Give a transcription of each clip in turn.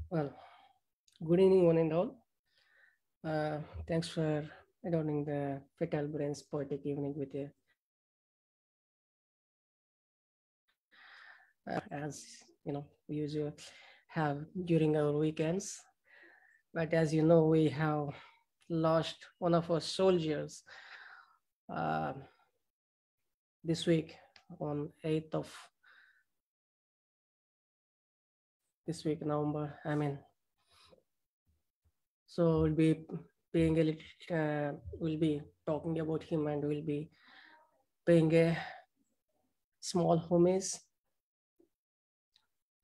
Well, good evening, one and all. Thanks for adorning the Fatal Brains Poetic Evening with you. As you know, we usually have during our weekends. But as you know, we have lost one of our soldiers uh, this week on 8th of this week, November. So we'll be paying a little, we'll be talking about him and we'll be paying a small homage.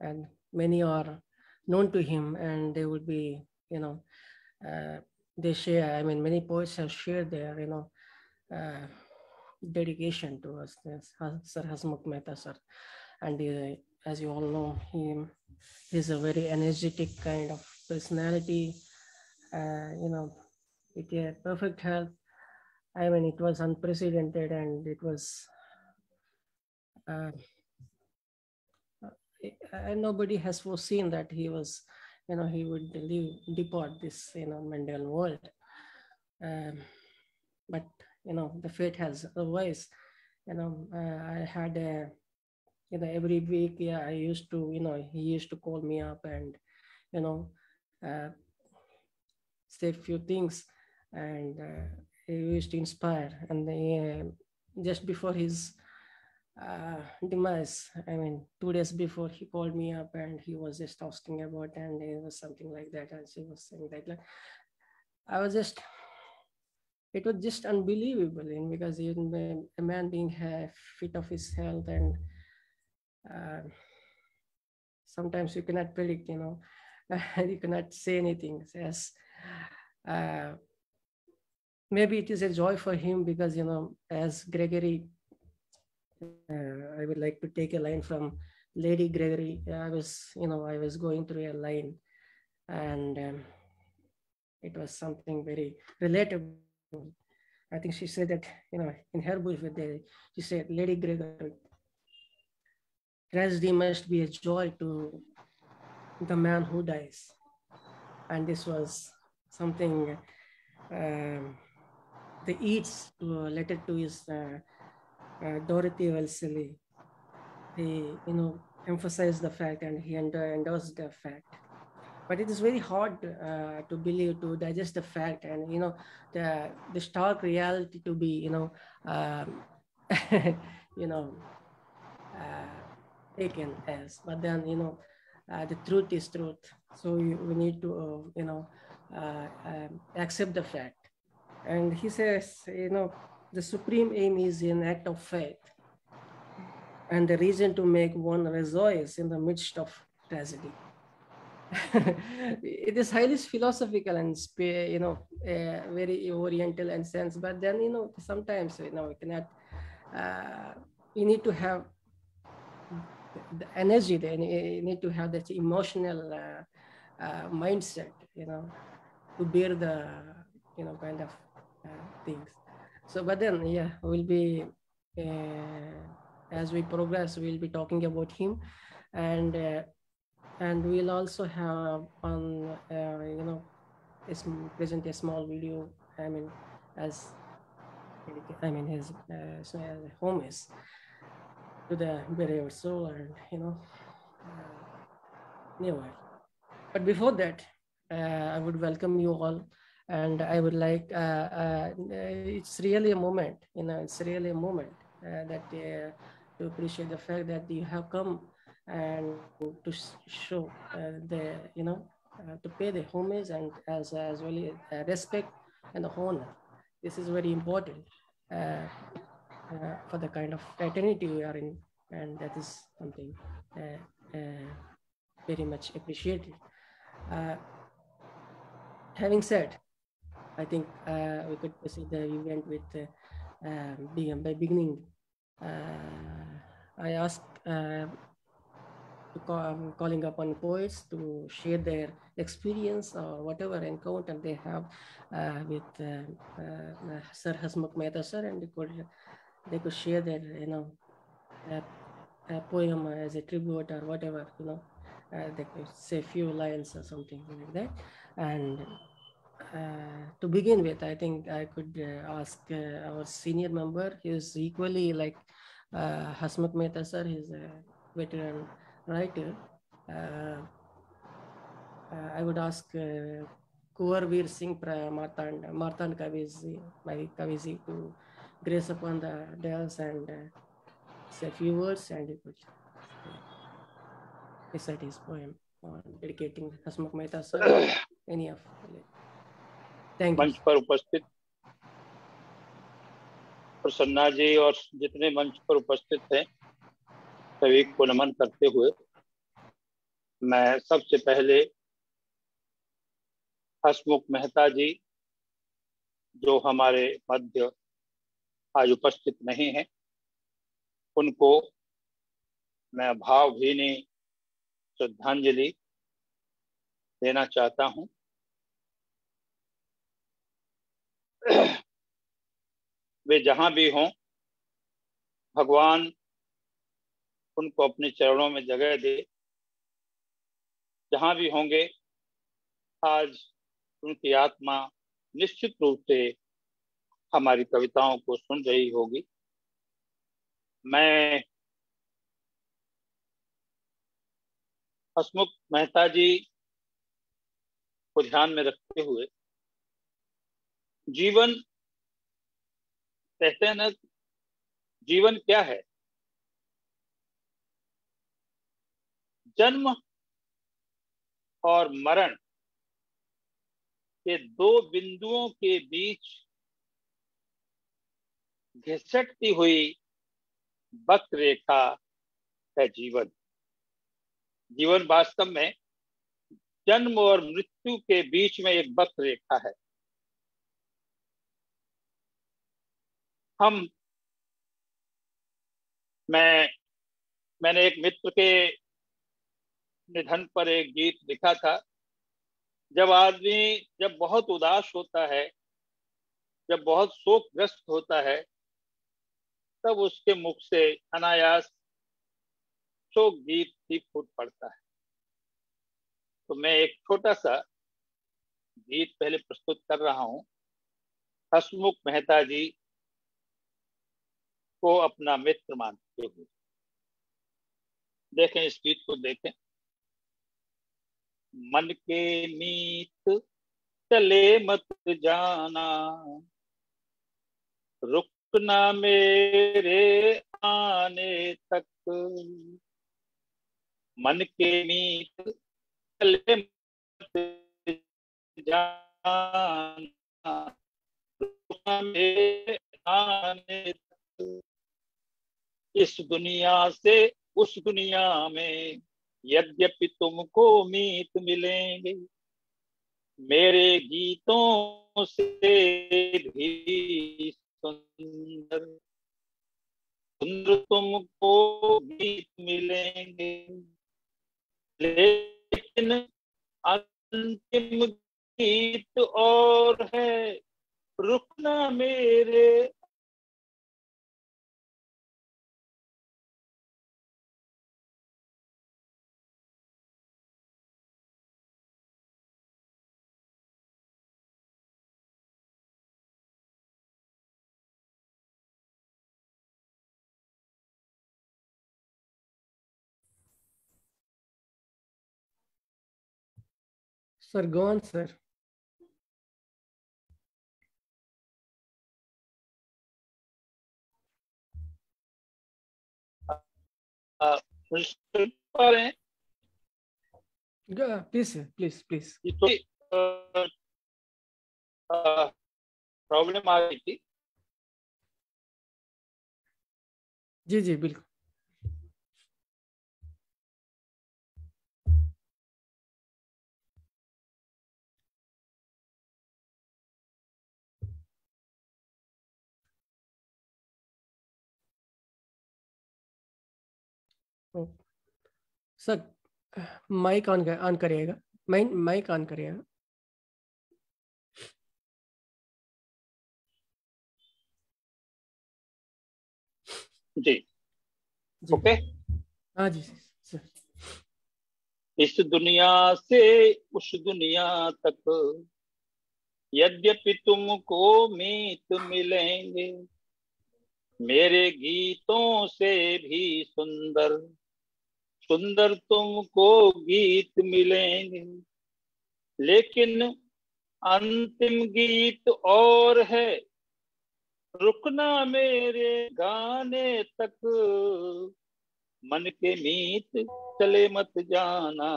And many are known to him, and they would be, they share. Many poets have shared their, uh, dedication to us, Sir Hasmukh Mehta, sir. And as you all know, he's a very energetic kind of personality, with a perfect health. It was unprecedented, and it was, and nobody has foreseen that he would depart this, Mendel world. But, the fate has otherwise. I had a, every week, I used to, he used to call me up and, uh, say a few things, and he used to inspire. And just before his demise, 2 days before, he called me up and he was just asking about, and it was something like that, and she was saying that, like, I was just, it was just unbelievable, because even a man being fit of his health, and uh, sometimes you cannot predict, you cannot say anything. Yes, maybe it is a joy for him, because, as Gregory, I would like to take a line from Lady Gregory. I was going through a line, and it was something very relatable. I think she said that, in her book, she said, Lady Gregory, tragedy must be a joy to the man who dies. And this was something the Yeats letter to his Dorothy Wellesley. He, emphasized the fact, and he endorsed the fact. But it is very hard to believe, to digest the fact, and the stark reality to be taken as. But then the truth is truth. So we need to accept the fact. And he says, the supreme aim is an act of faith, and the reason to make one rejoice in the midst of tragedy. It is highly philosophical and very oriental in sense. But then sometimes we cannot. You need to have the energy. Then you need to have that emotional mindset, to bear the kind of things. So, but then we'll be as we progress, we'll be talking about him, and we'll also have on present a small video. As his homage to the bereaved soul, and never. But before that, I would welcome you all, and I would like. It's really a moment. It's really a moment that to appreciate the fact that you have come and to show the to pay the homage, and as well respect and honor. This is very important for the kind of fraternity we are in, and that is something very much appreciated. Having said, I think we could proceed the event with by beginning. I ask calling upon poets to share their experience or whatever encounter they have with Sir Hasmukh Mehta, sir, and they could share their a poem as a tribute or whatever, they could say few lines or something like that. And to begin with, I think I could ask our senior member. He is equally like Hasmukh Mehta sir. He's a veteran writer. I would ask Kuvar Singh Martand Kavizi, my Kavizi, to grace upon the dais and say a few words, and he could recite his poem on dedicating Hasmukh Mehta sir. Any of thank you. मंच पर उपस्थित प्रसन्ना जी और जितने मंच पर उपस्थित हैं सभी को नमन करते हुए मैं सबसे पहले हसमुख मेहता जी जो हमारे मध्य आज उपस्थित नहीं हैं उनको मैं भावभीनी श्रद्धांजलि देना चाहता हूं। वे जहां भी हों भगवान उनको अपने चरणों में जगह दे। जहां भी होंगे आज उनकी आत्मा निश्चित रूप से हमारी कविताओं को सुन रही होगी। मैं हसमुख मेहता जी को ध्यान में रखते हुए जीवन कहते हैं ना, जीवन क्या है? जन्म और मरण के दो बिंदुओं के बीच घिसटती हुई वक्र रेखा है जीवन। जीवन वास्तव में जन्म और मृत्यु के बीच में एक वक्र रेखा है। मैंने एक मित्र के निधन पर एक गीत लिखा था। जब बहुत उदास होता है, जब बहुत शोकग्रस्त होता है, तब उसके मुख से अनायास शोक गीत ही फूट पड़ता है। तो मैं एक छोटा सा गीत पहले प्रस्तुत कर रहा हूं हसमुख मेहता जी को अपना मित्र मानते हुए। देखें इस गीत को देखें। मन के मीत चले मत जाना, रुकना मेरे आने तक। मन के मीत चले मत जाना, रुकना मेरे आने तक। इस दुनिया से उस दुनिया में यद्यपि तुमको मीत मिलेंगे, मेरे गीतों से भी सुंदर सुंदर तुमको गीत मिलेंगे। लेकिन अंतिम गीत और है, रुकना मेरे Sir, go on, sir. Please, please. Problem आ गई थी। जी बिल्कुल। सर माइक ऑन करिएगा, माइक ऑन करिएगा। जी ओके। हाँ जी सर। इस दुनिया से उस दुनिया तक यद्यपि तुमको मीत मिलेंगे, मेरे गीतों से भी सुंदर सुंदर तुमको गीत मिलेंगे। लेकिन अंतिम गीत और है, रुकना मेरे गाने तक, मन के मीत चले मत जाना,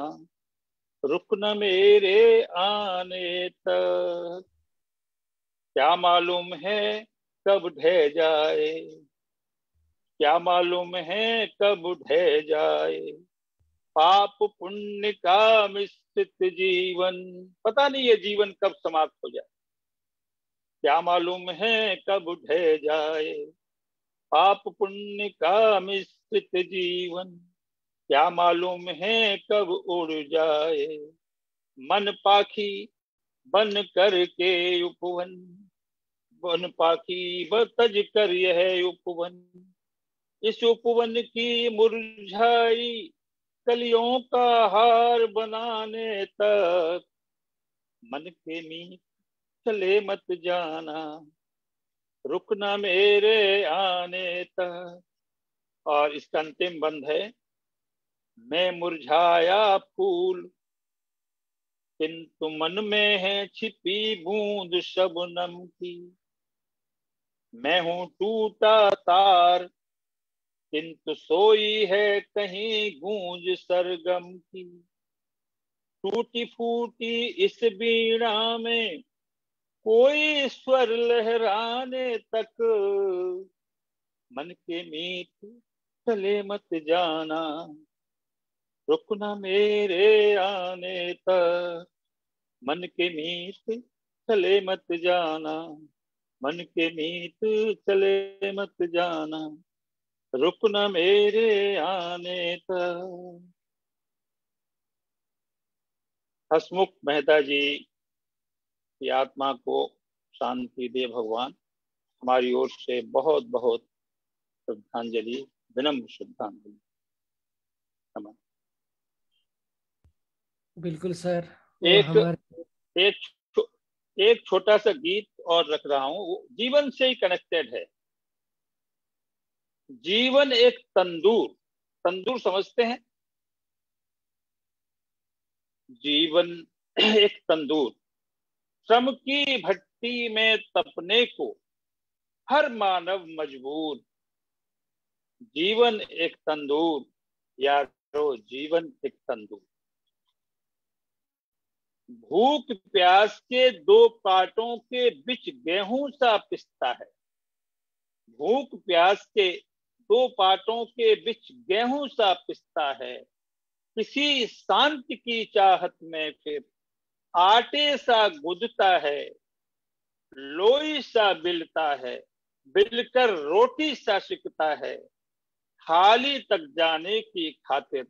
रुकना मेरे आने तक। क्या मालूम है कब ढह जाए, क्या मालूम है कब ढह जाए, पाप पुण्य का मिश्रित जीवन, पता नहीं ये जीवन कब समाप्त हो जाए। क्या मालूम है कब ढह जाए, पाप पुण्य का मिश्रित जीवन, क्या मालूम है कब उड़ जाए, मन पाखी बन करके उपवन, वन पाखी बतज कर यह उपवन, इस उपवन की मुरझाई कलियों का हार बनाने तक, मन के मीत चले मत जाना, रुकना मेरे आने तक। और इसका अंतिम बंद है, मैं मुरझाया फूल किंतु मन में है छिपी बूंद शबनम की, मैं हूं टूटा तार किंतु सोई है कहीं गूंज सरगम की, टूटी फूटी इस वीणा में कोई स्वर लहराने तक, मन के मीत चले मत जाना, रुकना मेरे आने तक, मन के मीत चले मत जाना, मन के मीत चले मत जाना, रुकना मेरे आने तक। हसमुख मेहता जी की आत्मा को शांति दे भगवान। हमारी ओर से बहुत बहुत श्रद्धांजलि, विनम्र श्रद्धांजलि। बिल्कुल सर। एक हमारे एक एक छोटा सा गीत और रख रहा हूं, वो जीवन से ही कनेक्टेड है। जीवन एक तंदूर, तंदूर समझते हैं? जीवन एक तंदूर, श्रम की भट्टी में तपने को हर मानव मजबूर, जीवन एक तंदूर यारो, जीवन एक तंदूर। भूख प्यास के दो कांटों के बीच गेहूं सा पिसता है, भूख प्यास के दो पाटों के बीच गेहूं सा पिसता है, किसी शांति की चाहत में फिर आटे सा गुदता है, लोई सा बिलता है, बिलकर रोटी सा सिकता है, थाली तक जाने की खातिर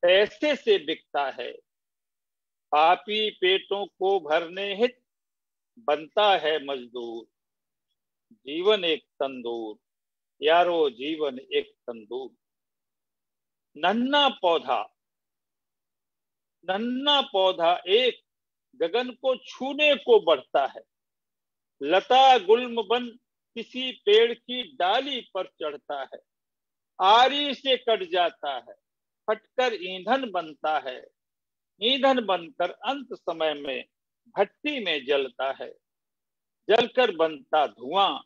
पैसे से बिकता है, पापी पेटों को भरने हित बनता है मजदूर, जीवन एक तंदूर यारो, जीवन एक तंदूर। नन्हा पौधा एक गगन को छूने को बढ़ता है, लता गुल्म बन किसी पेड़ की डाली पर चढ़ता है, आरी से कट जाता है, फटकर ईंधन बनता है, ईंधन बनकर अंत समय में भट्टी में जलता है, जलकर बनता धुआं,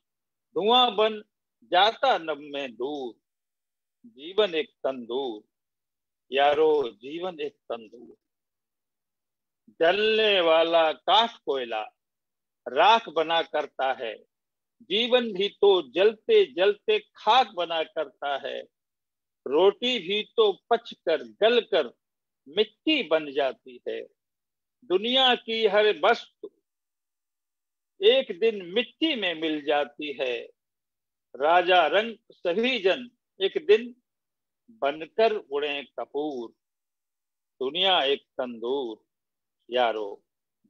धुआं बन जाता नभ में दूर, जीवन एक तंदूर यारो, जीवन एक तंदूर। जलने वाला काठ कोयला राख बना करता है, जीवन भी तो जलते जलते खाक बना करता है, रोटी भी तो पचकर गलकर मिट्टी बन जाती है, दुनिया की हर वस्तु एक दिन मिट्टी में मिल जाती है, राजा रंग सभी जन एक दिन बनकर उड़े कपूर, दुनिया एक तंदूर यारो,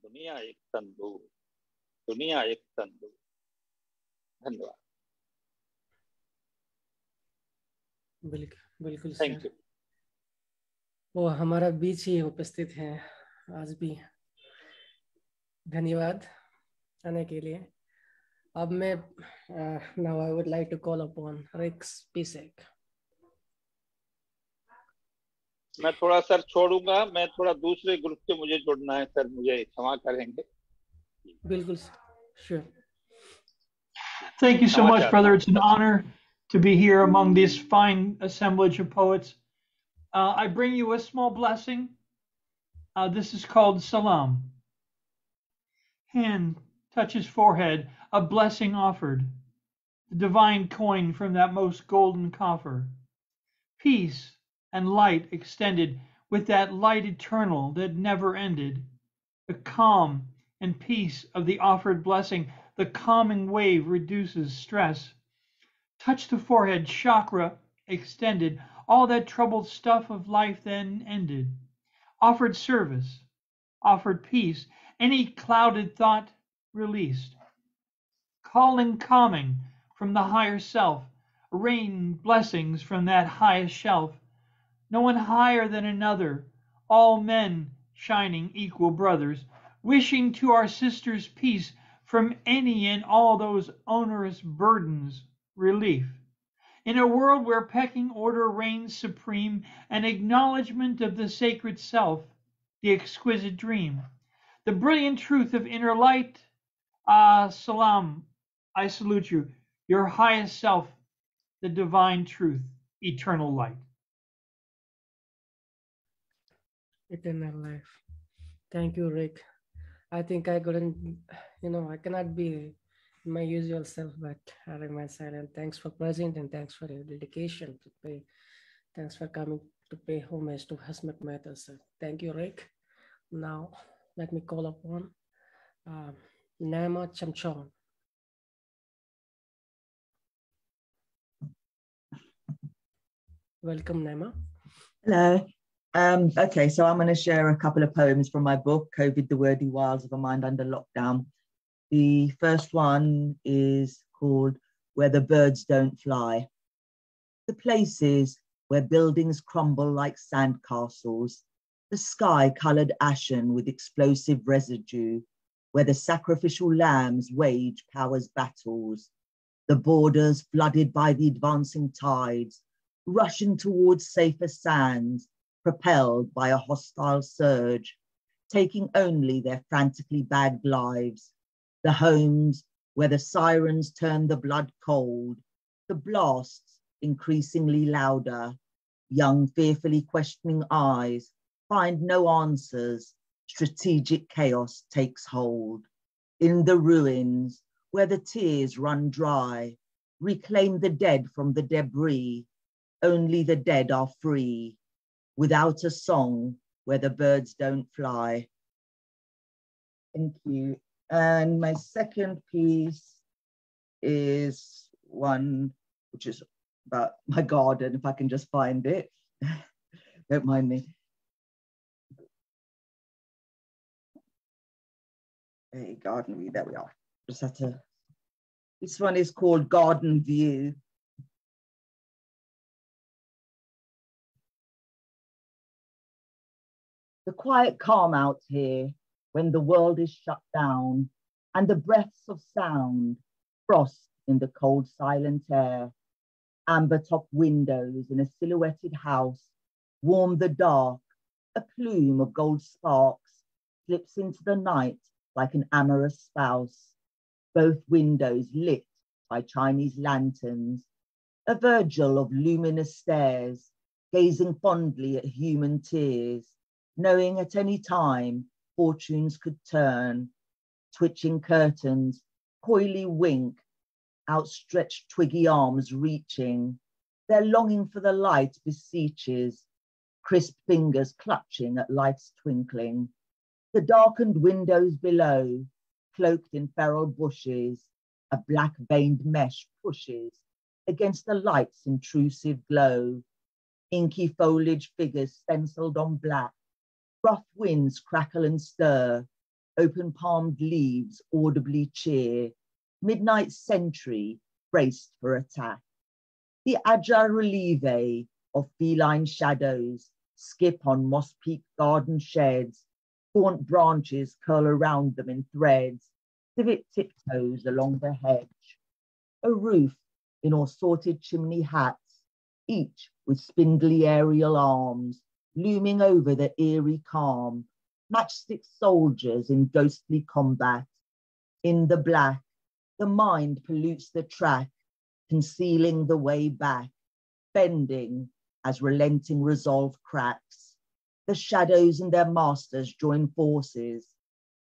दुनिया एक तंदूर, दुनिया एक तंदूर। धन्यवाद। बिल्कुल थैंक सर। यू। वो हमारा बीच ही उपस्थित हैं आज भी। धन्यवाद आने के लिए। अब मैं now I would like to call upon Rick Spicek. मैं थोड़ा सर छोड़ूंगा, मैं थोड़ा दूसरे ग्रुप से मुझे जुड़ना है सर, मुझे क्षमा करेंगे। बिल्कुल, sure. Thank you so much, brother. It's an honor to be here among this fine assemblage of poets. I bring you a small blessing. This is called salam. Hand touches forehead, a blessing offered, the divine coin from that most golden coffer. Peace and light extended with that light eternal that never ended. The calm and peace of the offered blessing, the calming wave reduces stress. Touch the forehead, chakra extended, all that troubled stuff of life then ended. Offered service, offered peace, any clouded thought released. Calling calming from the higher self, rain blessings from that highest shelf. No one higher than another, all men shining equal brothers, wishing to our sisters peace from any and all those onerous burdens, relief. In a world where pecking order reigns supreme, an acknowledgement of the sacred self, the exquisite dream, the brilliant truth of inner light. Salam, I salute you, your highest self, the divine truth, eternal light. Eternal life. Thank you, Rick. I think I couldn't, I cannot be my usual self, but I remain silent. Thanks for present and thanks for your dedication to pay. Thanks for coming to pay homage to Hasmukh Mehta, sir. Thank you, Rick. Now, let me call upon Nyama Chamchoun. Welcome, Nyama. Hello. Okay, so I'm going to share a couple of poems from my book, COVID, The Wordy Wilds of a Mind Under Lockdown. The first one is called Where the Birds Don't Fly. The places where buildings crumble like sandcastles, the sky coloured ashen with explosive residue, where the sacrificial lambs wage power's battles, the borders flooded by the advancing tides, rushing towards safer sands, propelled by a hostile surge, taking only their frantically bagged lives, the homes where the sirens turn the blood cold, the blasts increasingly louder, young fearfully questioning eyes find no answers, strategic chaos takes hold. In the ruins where the tears run dry, reclaim the dead from the debris, only the dead are free, without a song where the birds don't fly. Thank you. And my second piece is one which is about my garden, if I can just find it. Don't mind me. Hey, garden view, there we are. Just have to. This one is called Garden View. The quiet calm out here when the world is shut down and the breaths of sound frost in the cold silent air. Amber top windows in a silhouetted house warm the dark. A plume of gold sparks slips into the night like an amorous spouse. Both windows lit by Chinese lanterns. A Virgil of luminous stares, gazing fondly at human tears, knowing at any time fortunes could turn. Twitching curtains, coyly wink, outstretched twiggy arms reaching. Their longing for the light beseeches, crisp fingers clutching at life's twinkling. The darkened windows below, cloaked in feral bushes, a black-veined mesh pushes against the light's intrusive glow. Inky foliage figures stenciled on black, rough winds crackle and stir, open-palmed leaves audibly cheer, midnight sentry braced for attack. The agile relieve of feline shadows, skip on moss-peaked garden sheds, gaunt branches curl around them in threads, civet tiptoes along the hedge. A roof in assorted chimney hats, each with spindly aerial arms, looming over the eerie calm, matchstick soldiers in ghostly combat. In the black, the mind pollutes the track, concealing the way back, bending as relenting resolve cracks. The shadows and their masters join forces,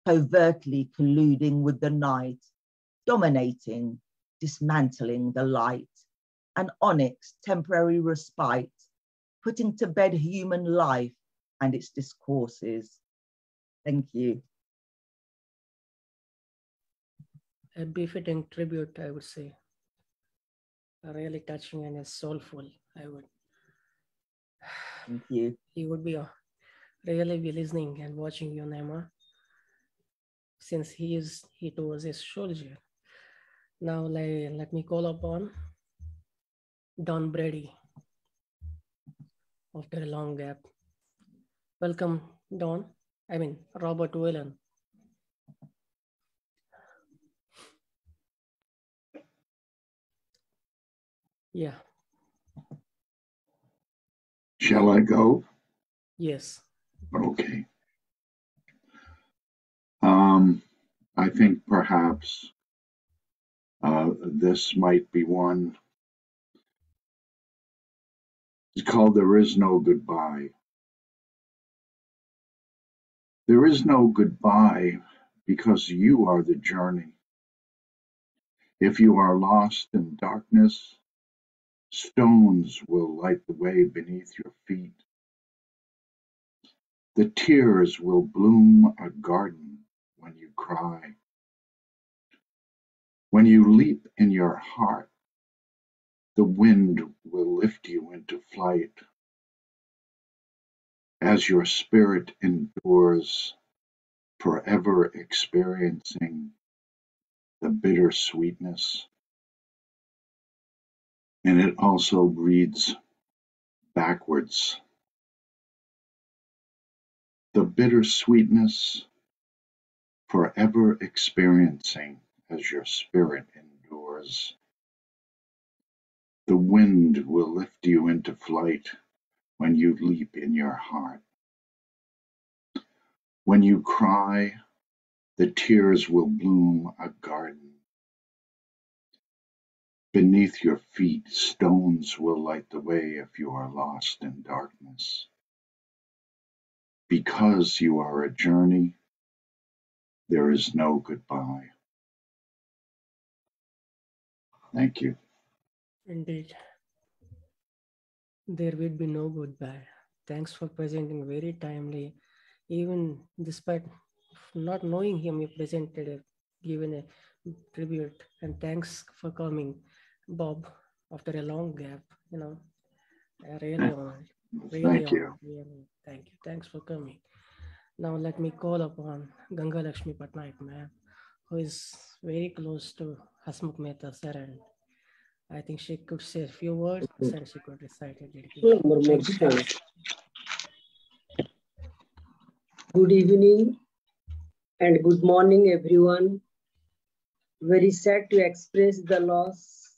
covertly colluding with the night, dominating, dismantling the light. An onyx temporary respite, putting to bed human life and its discourses. Thank you. A befitting tribute, I would say. Really touching and soulful, I would. Thank you. He would be really be listening and watching you, Nyama, since he too was a soldier. Now let me call upon Don Brady after a long gap. Welcome, Don. Robert Whelan. Yeah. Shall I go? Yes. Okay. I think perhaps this might be one. It's called There Is No Goodbye. There is no goodbye because you are the journey. If you are lost in darkness, stones will light the way beneath your feet. The tears will bloom a garden when you cry. When you leap in your heart, the wind will lift you into flight. As your spirit endures, forever experiencing the bitter sweetness. And it also reads backwards. The bitter sweetness, forever experiencing as your spirit endures. The wind will lift you into flight when you leap in your heart. When you cry, the tears will bloom a garden. Beneath your feet, stones will light the way if you are lost in darkness. Because you are a journey, there is no goodbye. Thank you. Indeed. There will be no goodbye. Thanks for presenting very timely. Even despite not knowing him, you presented it, given a tribute. And thanks for coming, Bob, after a long gap. I really honored. Really Thank you. honored. Really. Thank you. Thanks for coming. Now let me call upon Gangalaxmi Patnaik, ma'am, who is very close to Hasmukh Mehta, sir, and I think she could say a few words and she could recite a dedication. Good evening and good morning, everyone. Very sad to express the loss.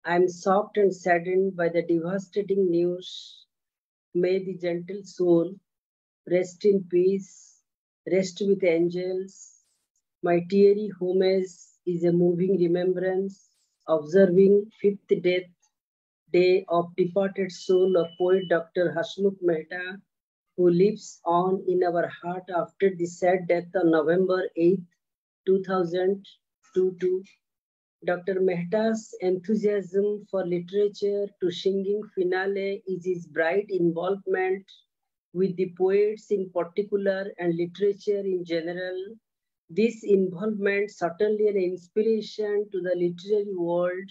I am shocked and saddened by the devastating news. May the gentle soul rest in peace, rest with angels. My teary homage is a moving remembrance, observing 5th death day of departed soul of poet Dr. Hasmukh Mehta, who lives on in our heart after the sad death on November 8, 2022. Dr. Mehta's enthusiasm for literature to singing finale is his bright involvement with the poets in particular and literature in general. This involvement certainly an inspiration to the literary world.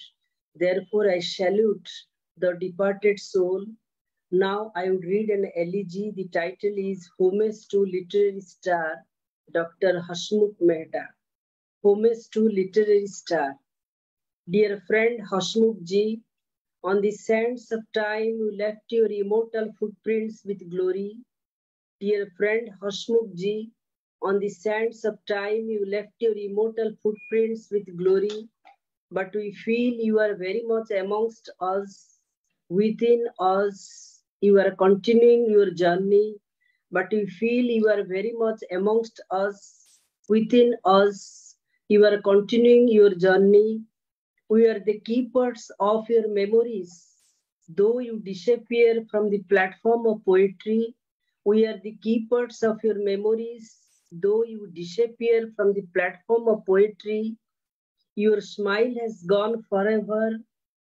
Therefore, I salute the departed soul. Now I would read an elegy. The title is Homage to Literary Star, Dr. Hasmukh Mehta. Homage to Literary Star. Dear friend Hasmukh ji, On the sands of time, you left your immortal footprints with glory. Dear friend Hasmukh ji, on the sands of time, you left your immortal footprints with glory. But we feel you are very much amongst us, within us. You are continuing your journey, but we feel you are very much amongst us, within us. You are continuing your journey. We are the keepers of your memories. Though you disappear from the platform of poetry, we are the keepers of your memories. Though you disappear from the platform of poetry, your smile has gone forever,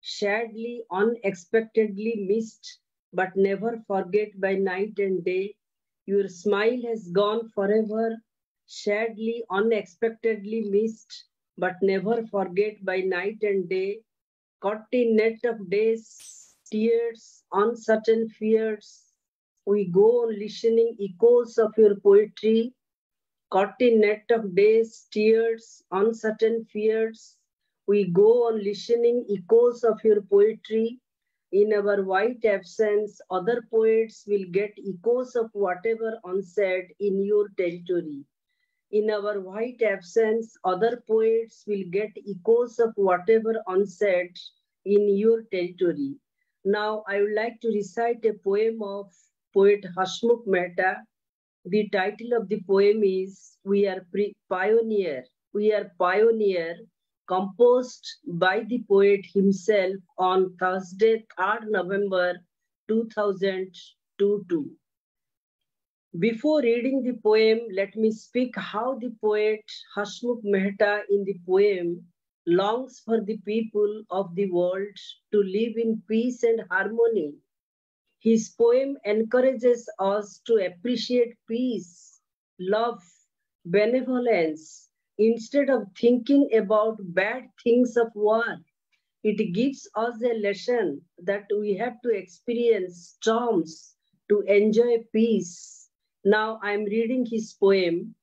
sadly, unexpectedly missed, but never forget by night and day. Your smile has gone forever, sadly, unexpectedly missed, but never forget by night and day. Caught in net of days, tears, uncertain fears, we go on listening echoes of your poetry. Caught in net of days, tears, uncertain fears, we go on listening echoes of your poetry. In our white absence, other poets will get echoes of whatever unsaid in your territory. In our white absence, other poets will get echoes of whatever unsaid in your territory. Now, I would like to recite a poem of poet Hasmukh Mehta. The title of the poem is We Are Pioneer. We Are Pioneer, composed by the poet himself on Thursday, 3rd November 2022. Before reading the poem, let me speak how the poet Hasmukh Mehta in the poem longs for the people of the world to live in peace and harmony. His poem encourages us to appreciate peace, love, benevolence, instead of thinking about bad things of war. It gives us a lesson that we have to experience storms to enjoy peace. Now I am reading his poem.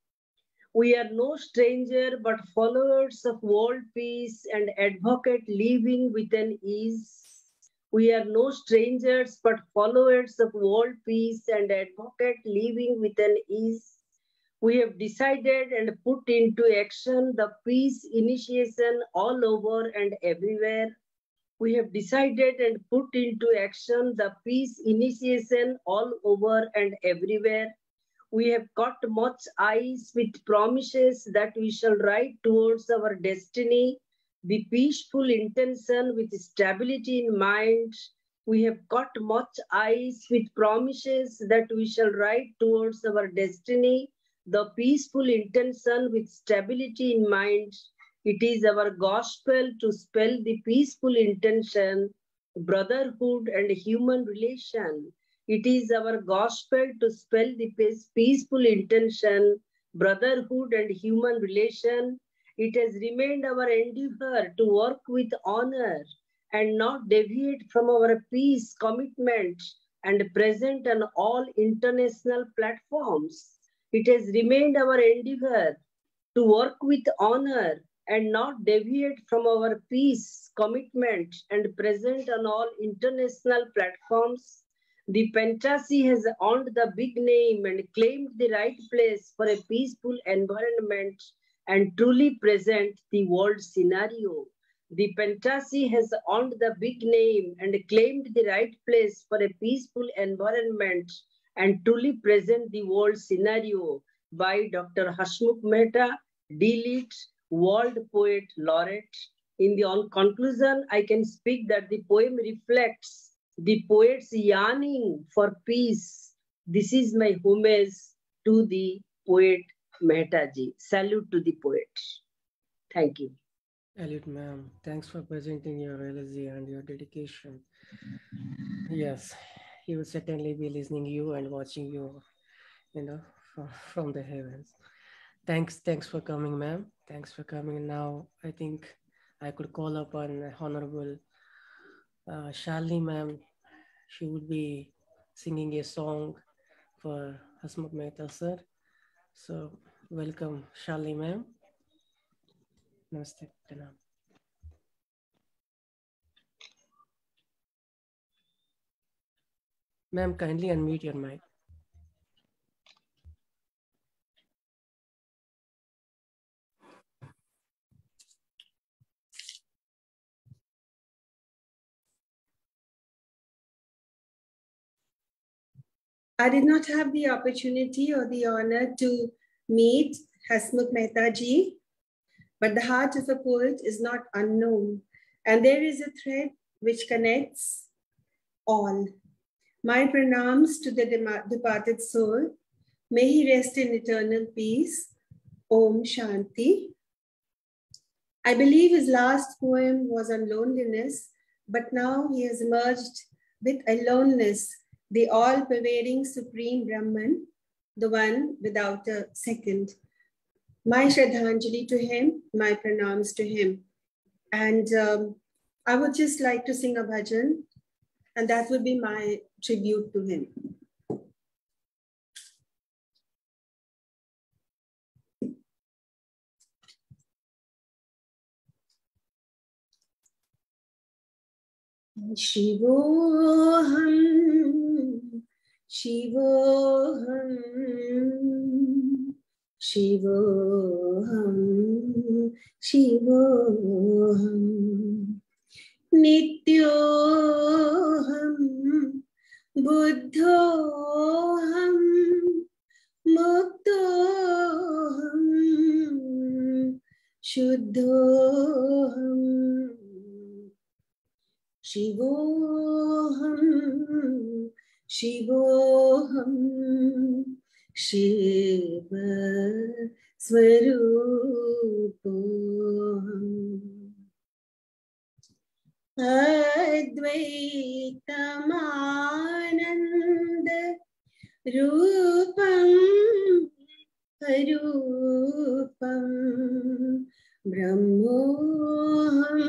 We are no stranger but followers of world peace and advocate living with an ease. We are no strangers but followers of world peace and advocate living with an ease. We have decided and put into action the peace initiation all over and everywhere. We have decided and put into action the peace initiation all over and everywhere. We have caught much eyes with promises that we shall ride towards our destiny, the peaceful intention with stability in mind. We have caught much eyes with promises that we shall ride towards our destiny, the peaceful intention with stability in mind. It is our gospel to spell the peaceful intention, brotherhood and human relation. It is our gospel to spell the peaceful intention, brotherhood and human relation. It has remained our endeavor to work with honor and not deviate from our peace commitment and present on all international platforms. It has remained our endeavor to work with honor and not deviate from our peace commitment and present on all international platforms. The fantasy has earned the big name and claimed the right place for a peaceful environment and truly present the world scenario. The fantasy has earned the big name and claimed the right place for a peaceful environment and truly present the world scenario by Dr. Hasmukh Mehta, D.Litt, World Poet Laureate. In the conclusion, I can speak that the poem reflects the poet's yearning for peace. This is my homage to the poet Mehta ji. Salute to the poet. Thank you. Salute, ma'am. Thanks for presenting your elegy and your dedication. Yes, he will certainly be listening you and watching you, from the heavens. Thanks for coming, ma'am. Thanks for coming. Now, I think I could call upon Honorable Shalini, ma'am. She would be singing a song for Hasmukh Mehta, sir. So, welcome, Shalini, ma'am. Namaste, Pranam. Ma'am, kindly unmute your mic. I did not have the opportunity or the honor to meet Hasmukh Mehta ji, but the heart of a poet is not unknown, and there is a thread which connects all. My pranams to the departed soul. May he rest in eternal peace. Om Shanti. I believe his last poem was on loneliness, but now he has emerged with aloneness, the all-pervading supreme Brahman, the one without a second. My Shraddhanjali to him, my pranams to him. And I would just like to sing a bhajan, and that would be my tribute to him. Shivoham, Shivoham, Shivoham, Shivoham, Nityoham, Buddhoham, Muktoham, Shuddhoham, Shivoham, Shivoham, Shiva Swarupoham, Advaitamananda Rupam Harupam Brahmoham,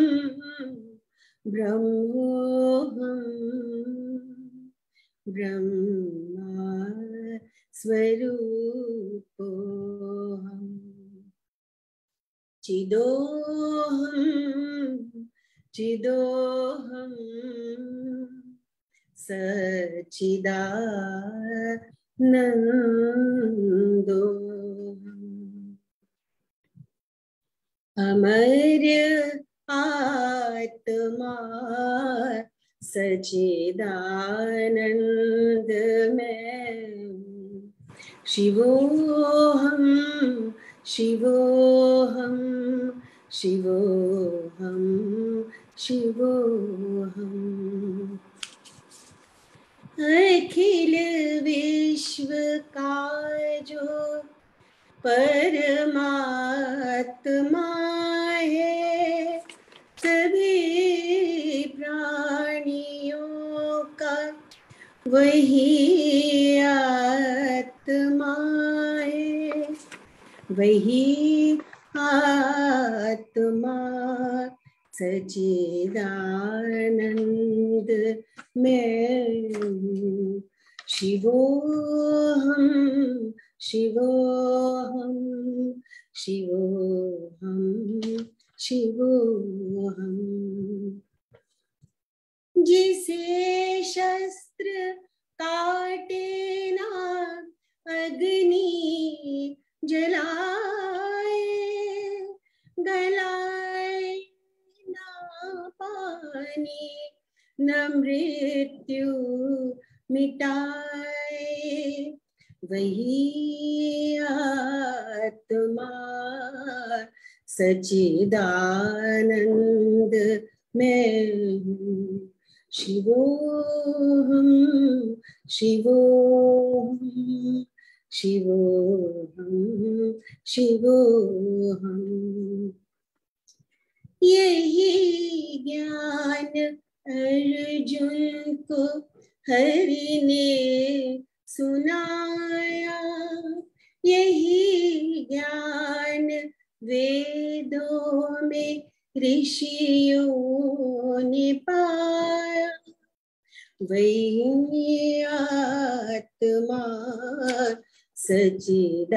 Brahmoham, Brahma Swarupoham, Chidoham, Chidoham, Sachidanandoham, Amarya Atma Sachidanand mein, Shivoham, Shivoham, Shivoham, Shivoham, अखिल विश्व का जो परमात्मा है, सभी प्राणियों का वही आत्मा है, वही आत्मा सच्चिदानंद में। शिवोहम, शिवोहम, शिवोहम, शिवोहम, जिसे शस्त्र काटे ना अग्नि जलाए, गलाए ना पानी न मृत्यु मिटाए, वही आत्मा सच्चिदानंद में हूँ। शिवोहम, शिवोहम, शिवोहम, शिवोहम, यही ज्ञान अर्जुन को हरि ने सुनाया, यही ज्ञान वेदों में ऋषियों ने पाया, वही आत्मा सच्चिदानंद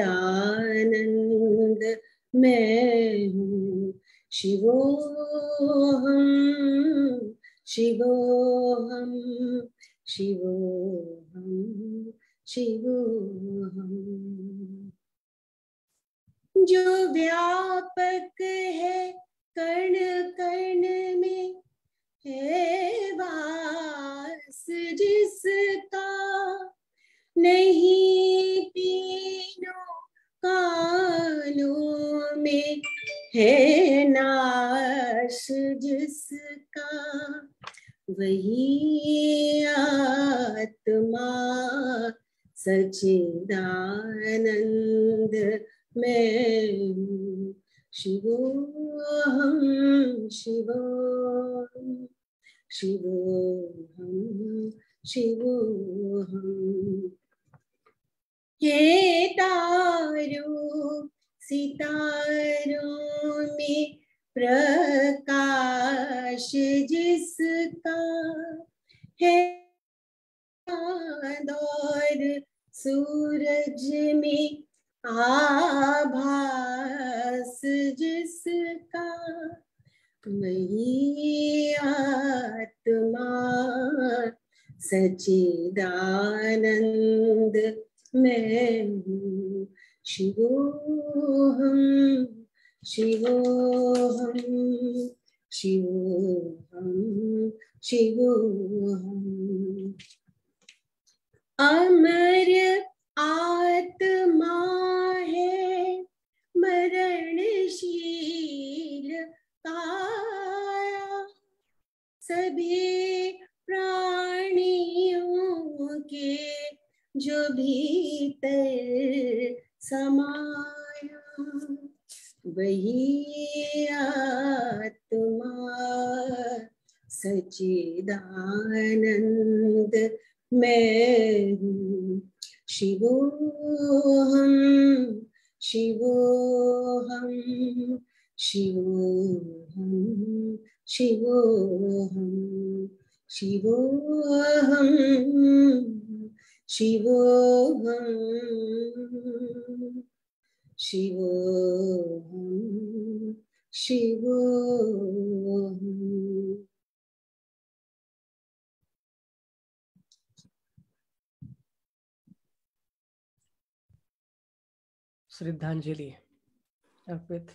मैं हूँ। शिवोहम, शिवोहम, शिवोहम शिवोहम। जो व्यापक है कण कण में, है वास जिसका, नहीं तीनों कालों में, है नाश जिसका, वही आत्मा सच्चिदानंद मैं हूँ। शिवोहम शिवोहम शिवोहम शिवोहम। हे तारों सितारों में प्रकाश जिसका, है और सूरज में आभास जिसका, वही आत्मा सच्चिदानंद मैं हूँ। शिवोहम शिवोहम शिवोहम शिवोहम। अमर आत्मा है मरणशील काया, सभी प्राणियों के जो भीतर समाया, वही आत्मा सच्चिदानंद मैं हूँ। शिवोहम शिवोहम शिवोहम शिवोहम शिवोहम शिवोहम शिवोहम शिवोहम। श्रद्धांजलि अर्पित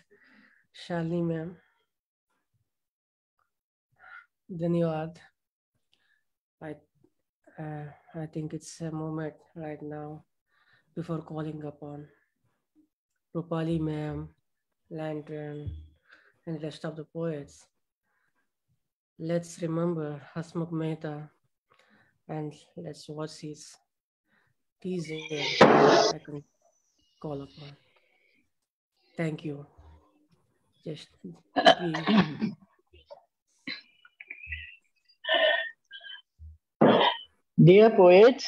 शालिनी मैम। धन्यवाद। I think it's a moment right now before calling upon Roopali ma'am, Lantern, and the rest of the poets. Let's remember Hasmukh Mehta and let's watch his teaser. I can call upon. Thank you. Just Dear poets,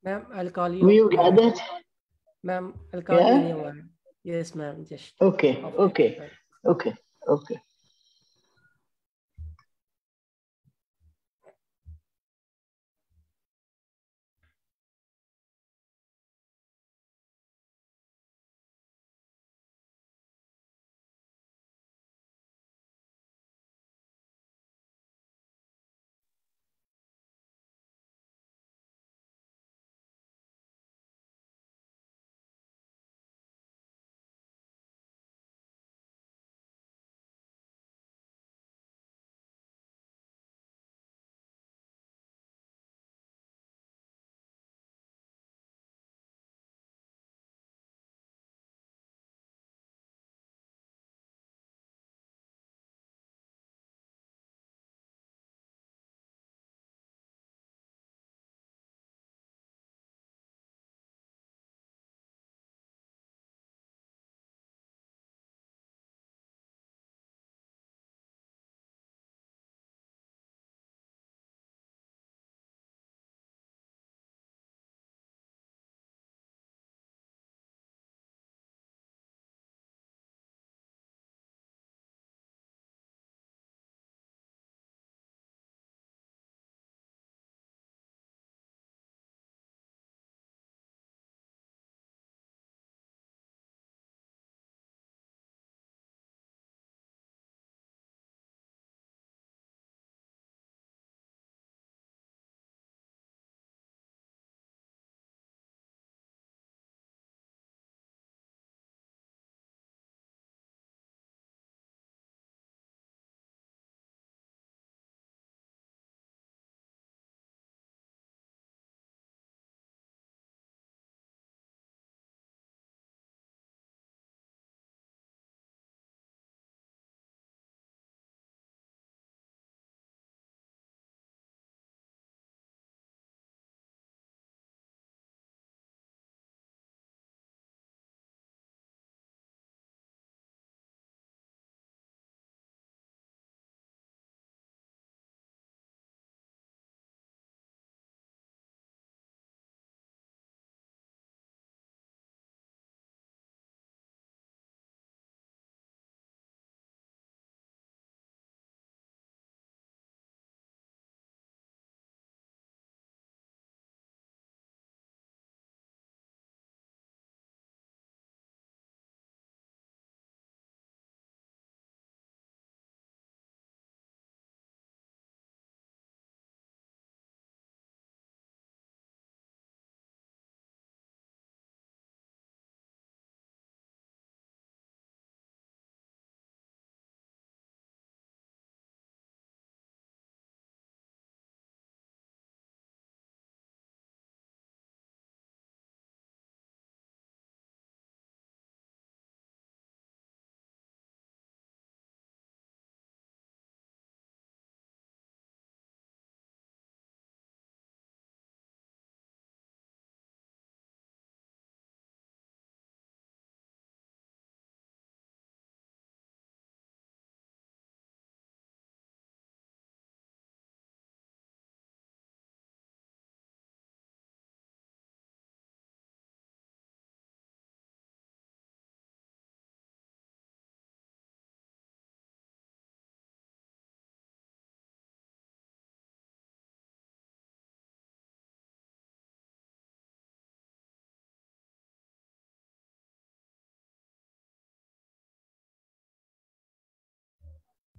ma'am, I'll call you. we gathered. Ma'am, I'll call you anyone. Yes, ma'am. Just okay, okay.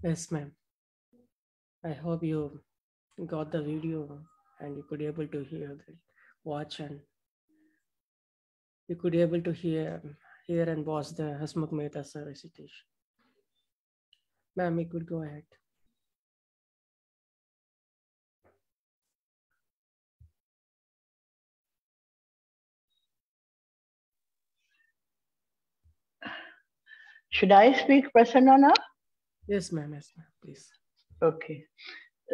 Yes, ma'am. I hope you got the video and you could able to hear the watch, and you could able to hear and watch the Hasmukh Mehta sir recitation. Ma'am, you could go ahead. Should I speak, Prasanna, now? Yes, ma'am. Yes, ma'am. Please. Okay.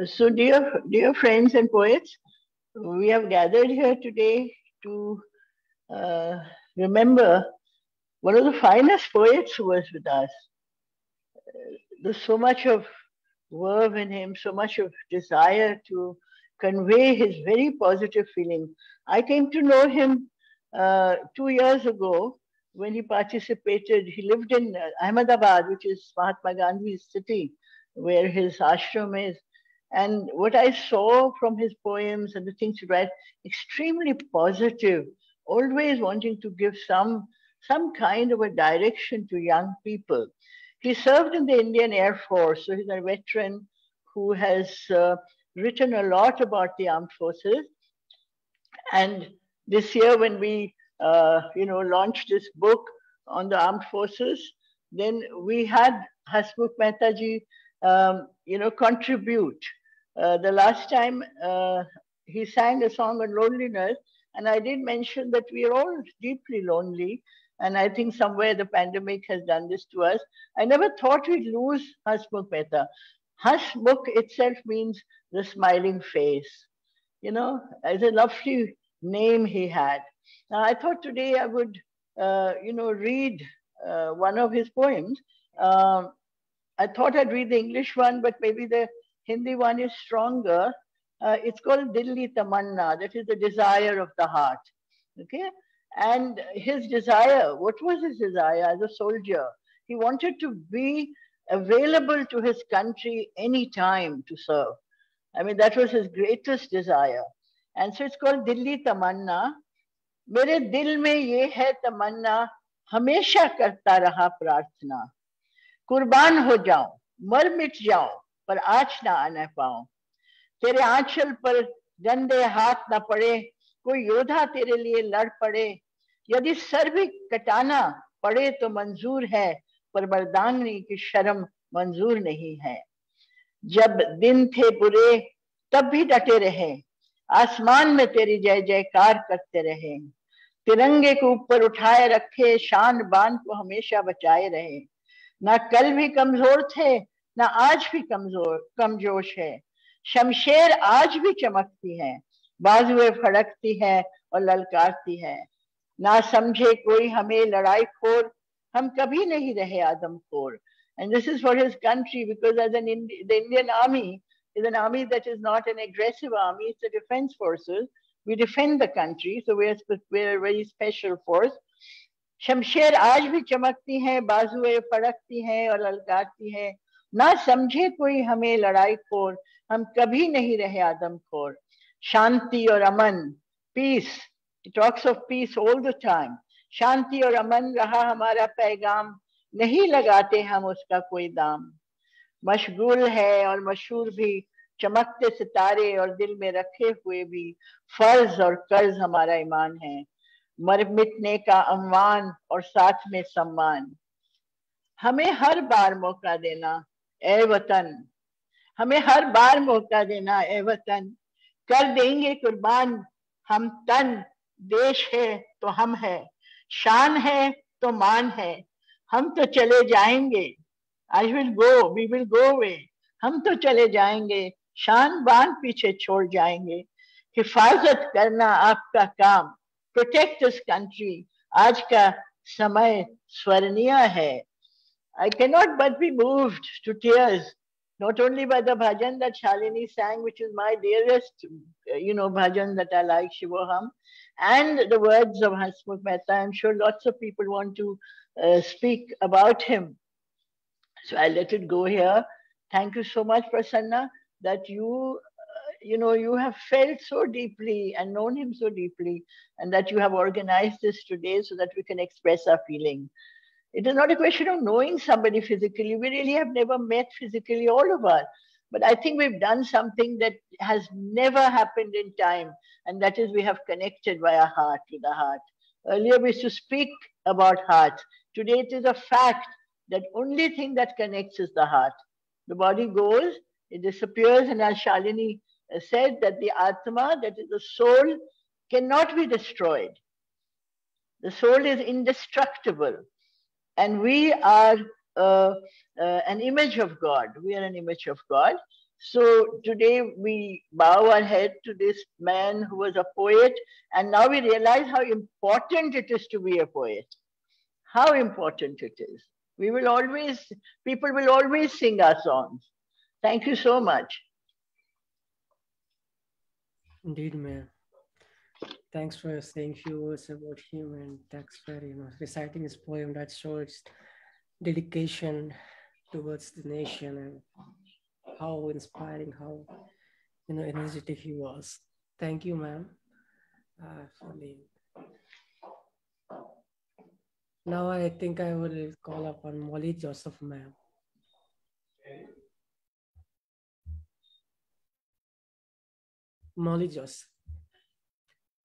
So, dear friends and poets, we have gathered here today to remember one of the finest poets who was with us. There's so much of verve in him, so much of desire to convey his very positive feeling. I came to know him 2 years ago when he participated. He lived in Ahmedabad, which is Mahatma Gandhi's city, where his ashram is. And what I saw from his poems and the things he writes, extremely positive, always wanting to give some kind of a direction to young people. He served in the Indian Air Force, so he's a veteran who has written a lot about the armed forces. And this year, when we launched this book on the armed forces, then we had Hasmukh Mehta ji, contribute. The last time he sang a song on loneliness, and I did mention that we are all deeply lonely. And I think somewhere the pandemic has done this to us. I never thought we'd lose Hasmukh Mehta. Hasmukh itself means the smiling face. It's a lovely name he had. Now, I thought today I would, read one of his poems. I thought I'd read the English one, but maybe the Hindi one is stronger. It's called Dilli Tamanna, that is the desire of the heart. Okay? And his desire, what was his desire as a soldier? He wanted to be available to his country anytime to serve. I mean, that was his greatest desire. And so it's called Dilli Tamanna. मेरे दिल में ये है तमन्ना, हमेशा करता रहा प्रार्थना, कुर्बान हो जाऊं, मर मिट जाऊं, पर आज ना आने पाऊं, तेरे आंचल पर गंदे हाथ ना पड़े, कोई योद्धा तेरे लिए लड़ पड़े, यदि सर भी कटाना पड़े तो मंजूर है, पर मर्दांगनी की शर्म मंजूर नहीं है। जब दिन थे बुरे तब भी डटे रहे, आसमान में तेरी जय जयकार करते रहे, तिरंगे को ऊपर उठाए रखे, शान बान को हमेशा बचाए रहे, ना कल भी कमजोर थे, ना आज भी कमजोश है, शमशेर आज भी चमकती है, बाजुए फड़कती है और ललकारती है, ना समझे कोई हमें लड़ाई खोर, हम कभी नहीं रहे आदमखोर। And this is for his country, because as the Indian army is an army that is not an aggressive army, it's a defense forces. We defend the country, so we're a very special force. Shamsher आज भी चमकती है, बाजुए फड़कती है और ललकारती है, ना समझे कोई हमें लड़ाई खोर, हम कभी नहीं रहे आदमखोर। शांति और अमन, peace, he talks of peace all the time. शांति और अमन रहा हमारा पैगाम, नहीं लगाते हम उसका कोई दाम। मशगूल है और मशहूर भी, चमकते सितारे और दिल में रखे हुए भी, फर्ज और कर्ज हमारा ईमान है, मर मिटने का अम्मान और साथ में सम्मान। हमें हर बार मौका देना ए वतन, हमें हर बार मौका देना ए वतन, कर देंगे कुर्बान हम तन, देश है तो हम है, शान है तो मान है, हम तो चले जाएंगे, I will go, we will go away, हम तो चले जाएंगे, शान बान पीछे छोड़ जाएंगे, हिफाजत करना आपका काम, protect this country, आज का समय स्वर्णीय है। I cannot but be moved to tears, not only by the bhajan that Shalini sang, which is my dearest, bhajan that I like, Shivoham, and the words of Hasmukh Mehta. I'm sure lots of people want to speak about him. So I'll let it go here. Thank you so much, Prasanna, that you have felt so deeply and known him so deeply, and that you have organized this today so that we can express our feeling. It is not a question of knowing somebody physically. We really have never met physically, all of us. But I think we've done something that has never happened in time, and that is we have connected via heart to the heart. Earlier we used to speak about heart. Today it is a fact that only thing that connects is the heart. The body goes, it disappears, and as Shalini said, that the Atma, that is the soul, cannot be destroyed. The soul is indestructible. And we are an image of God. We are an image of God. So today we bow our head to this man who was a poet, and now we realize how important it is to be a poet. How important it is. People will always sing our songs. Thank you so much. Indeed, ma'am. Thanks for saying few words about him, and thanks for reciting his poem that shows dedication towards the nation and how inspiring, how energetic he was. Thank you, ma'am. Now I think I will call upon Molly Joseph, ma'am. Molly Joseph.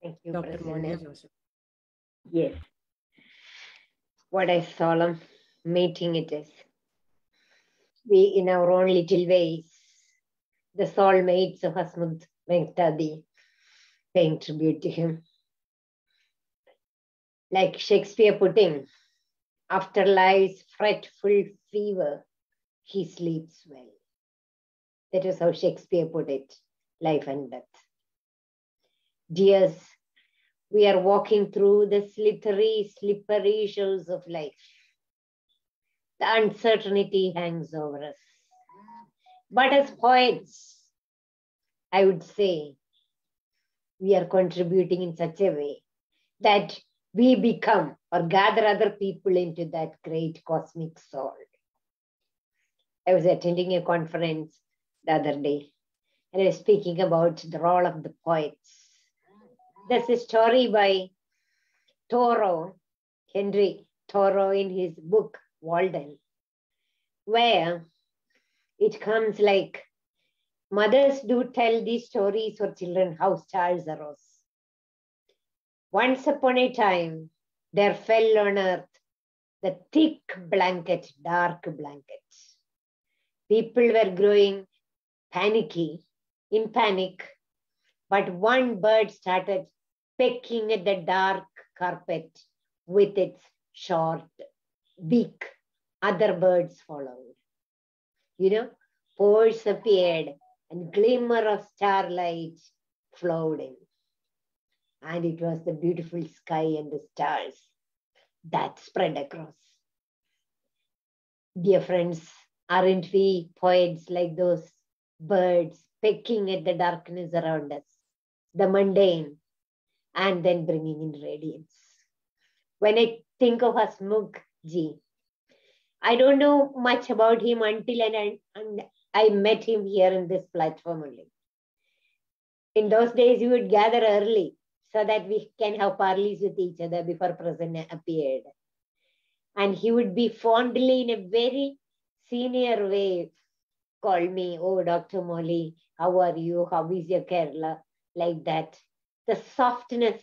Thank you, Dr. Molly Joseph. Yes. What a solemn meeting it is. We, in our own little ways, the soulmates of Hasmukh Mehta, paying tribute to him. Like Shakespeare put in, after life's fretful fever, he sleeps well. That is how Shakespeare put it, life and death. Dears, we are walking through the slippery shoes of life. The uncertainty hangs over us. But as poets, I would say, we are contributing in such a way that we become or gather other people into that great cosmic soul. I was attending a conference the other day, and I was speaking about the role of the poets. There's a story by Henry Thoreau in his book, Walden, where it comes like mothers do tell these stories for children how stars arose. Once upon a time, there fell on earth the thick blanket, dark blanket. People were growing in panic, but one bird started pecking at the dark carpet with its short beak. Other birds followed. Pores appeared and glimmer of starlight flowed in. And it was the beautiful sky and the stars that spread across. Dear friends, aren't we poets like those birds pecking at the darkness around us, the mundane, and then bringing in radiance? When I think of Hasmukh ji, I don't know much about him until I met him here in this platform only. In those days, we would gather early so that we can have parleys with each other before Prasanna appeared. And he would be fondly, in a very senior way, call me, "Oh, Dr. Molly, how are you? How is your Kerala?" Like that. The softness,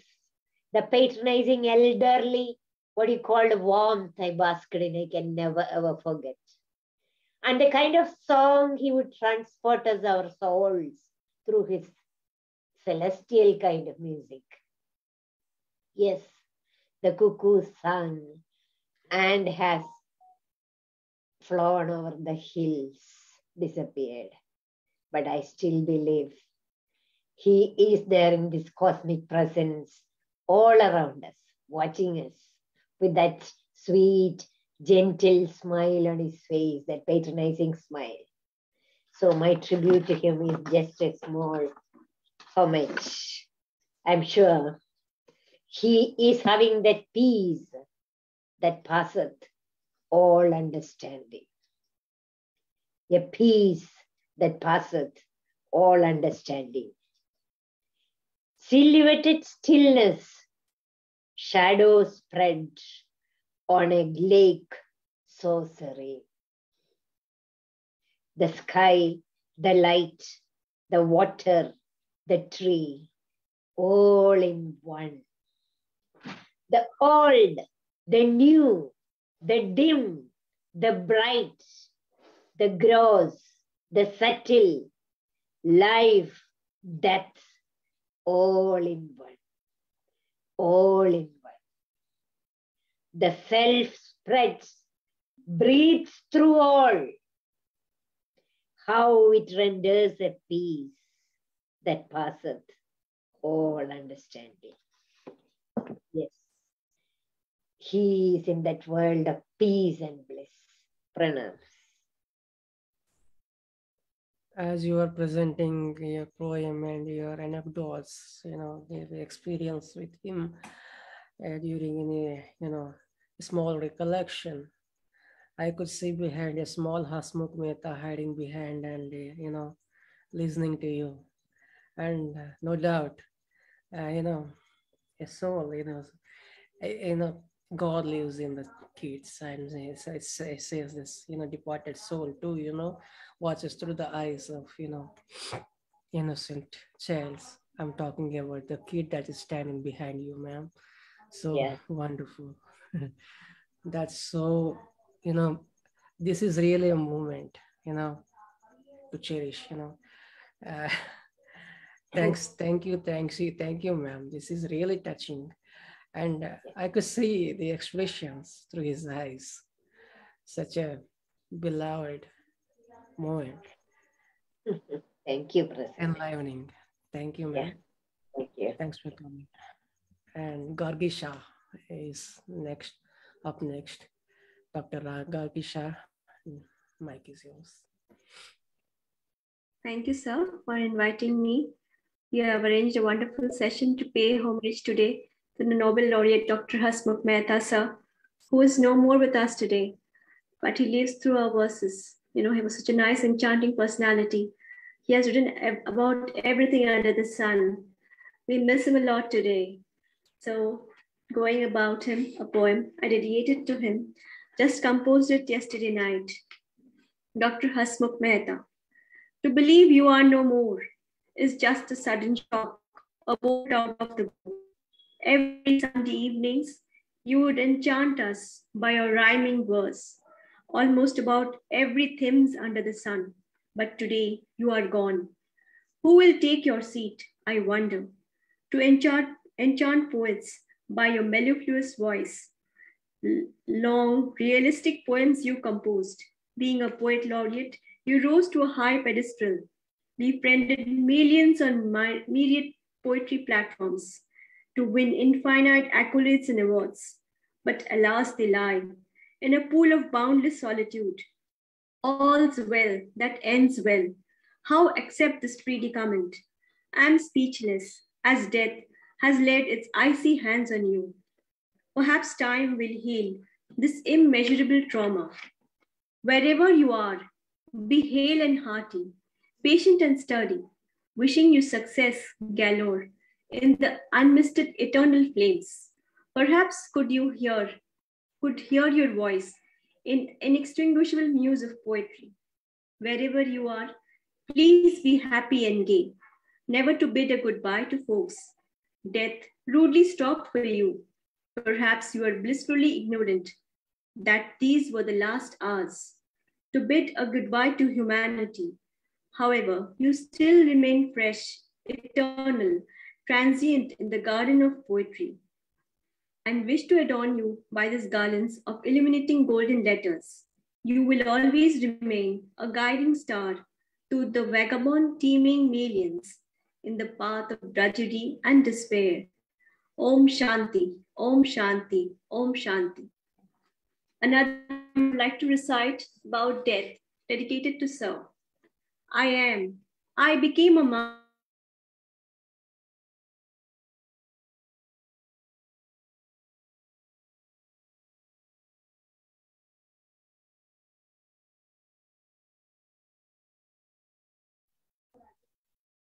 the patronizing elderly, what he called warmth, I basked in, I can never ever forget. And the kind of song he would transport us, our souls, through his celestial kind of music. Yes, the cuckoo sang and has flown over the hills, disappeared. But I still believe he is there in this cosmic presence all around us, watching us with that sweet, gentle smile on his face, that patronizing smile. So my tribute to him is just a small homage. I'm sure he is having that peace that passeth all understanding. A peace that passeth all understanding. Silhouetted stillness, shadows spread on a lake so serene. The sky, the light, the water, the tree, all in one. The old, the new, the dim, the bright, the gross, the subtle, life, death, all in one. All in one. The self spreads, breathes through all. How it renders a peace that passeth all understanding. Yes. He is in that world of peace and bliss. Pranam. As you are presenting your poem and your anecdotes, the experience with him during any, small recollection, I could see behind a small Hasmukh Mehta hiding behind and, listening to you. And no doubt, a soul, God lives in the kids, and it says this, departed soul too, watches through the eyes of, innocent childs. I'm talking about the kid that is standing behind you, ma'am. So Yes. wonderful. That's so, this is really a moment, to cherish, thank you, ma'am. This is really touching. And I could see the expressions through his eyes. Such a beloved moment. Thank you, Prasanna. Enlivening. Thank you, ma'am. Yeah. Thank you. Thanks for coming. And Gargi Saha is up next. Dr. Gargi Saha, mic is yours. Thank you, sir, for inviting me. You have arranged a wonderful session to pay homage today to the Nobel laureate Dr. Hasmukh Mehta, sir, who is no more with us today, but he lives through our verses. He was such a nice, enchanting personality. He has written about everything under the sun. We miss him a lot today. So, going about him, a poem I dedicated to him, just composed it yesterday night. Dr. Hasmukh Mehta. To believe you are no more is just a sudden shock, a bolt out of the blue. Every Sunday evenings, you would enchant us by your rhyming verse, almost about every themes under the sun. But today, you are gone. Who will take your seat, I wonder, to enchant poets by your mellifluous voice? Long, realistic poems you composed. Being a poet laureate, you rose to a high pedestal, befriended millions on myriad poetry platforms to win infinite accolades and awards. But alas, they lie in a pool of boundless solitude. All's well that ends well. How accept this predicament? I am speechless as death has laid its icy hands on you. Perhaps time will heal this immeasurable trauma. Wherever you are, be hale and hearty, patient and sturdy, wishing you success galore in the unmisted eternal flames. Perhaps could hear your voice in inextinguishable muse of poetry. Wherever you are, please be happy and gay, never to bid a goodbye to folks. Death rudely stopped for you. Perhaps you are blissfully ignorant that these were the last hours to bid a goodbye to humanity. However, you still remain fresh, eternal, transient in the garden of poetry, and wish to adorn you by these garlands of illuminating golden letters. You will always remain a guiding star to the vagabond teeming millions in the path of drudgery and despair. Om Shanti, Om Shanti, Om Shanti. Another I would like to recite about death, dedicated to Sir. I became a man.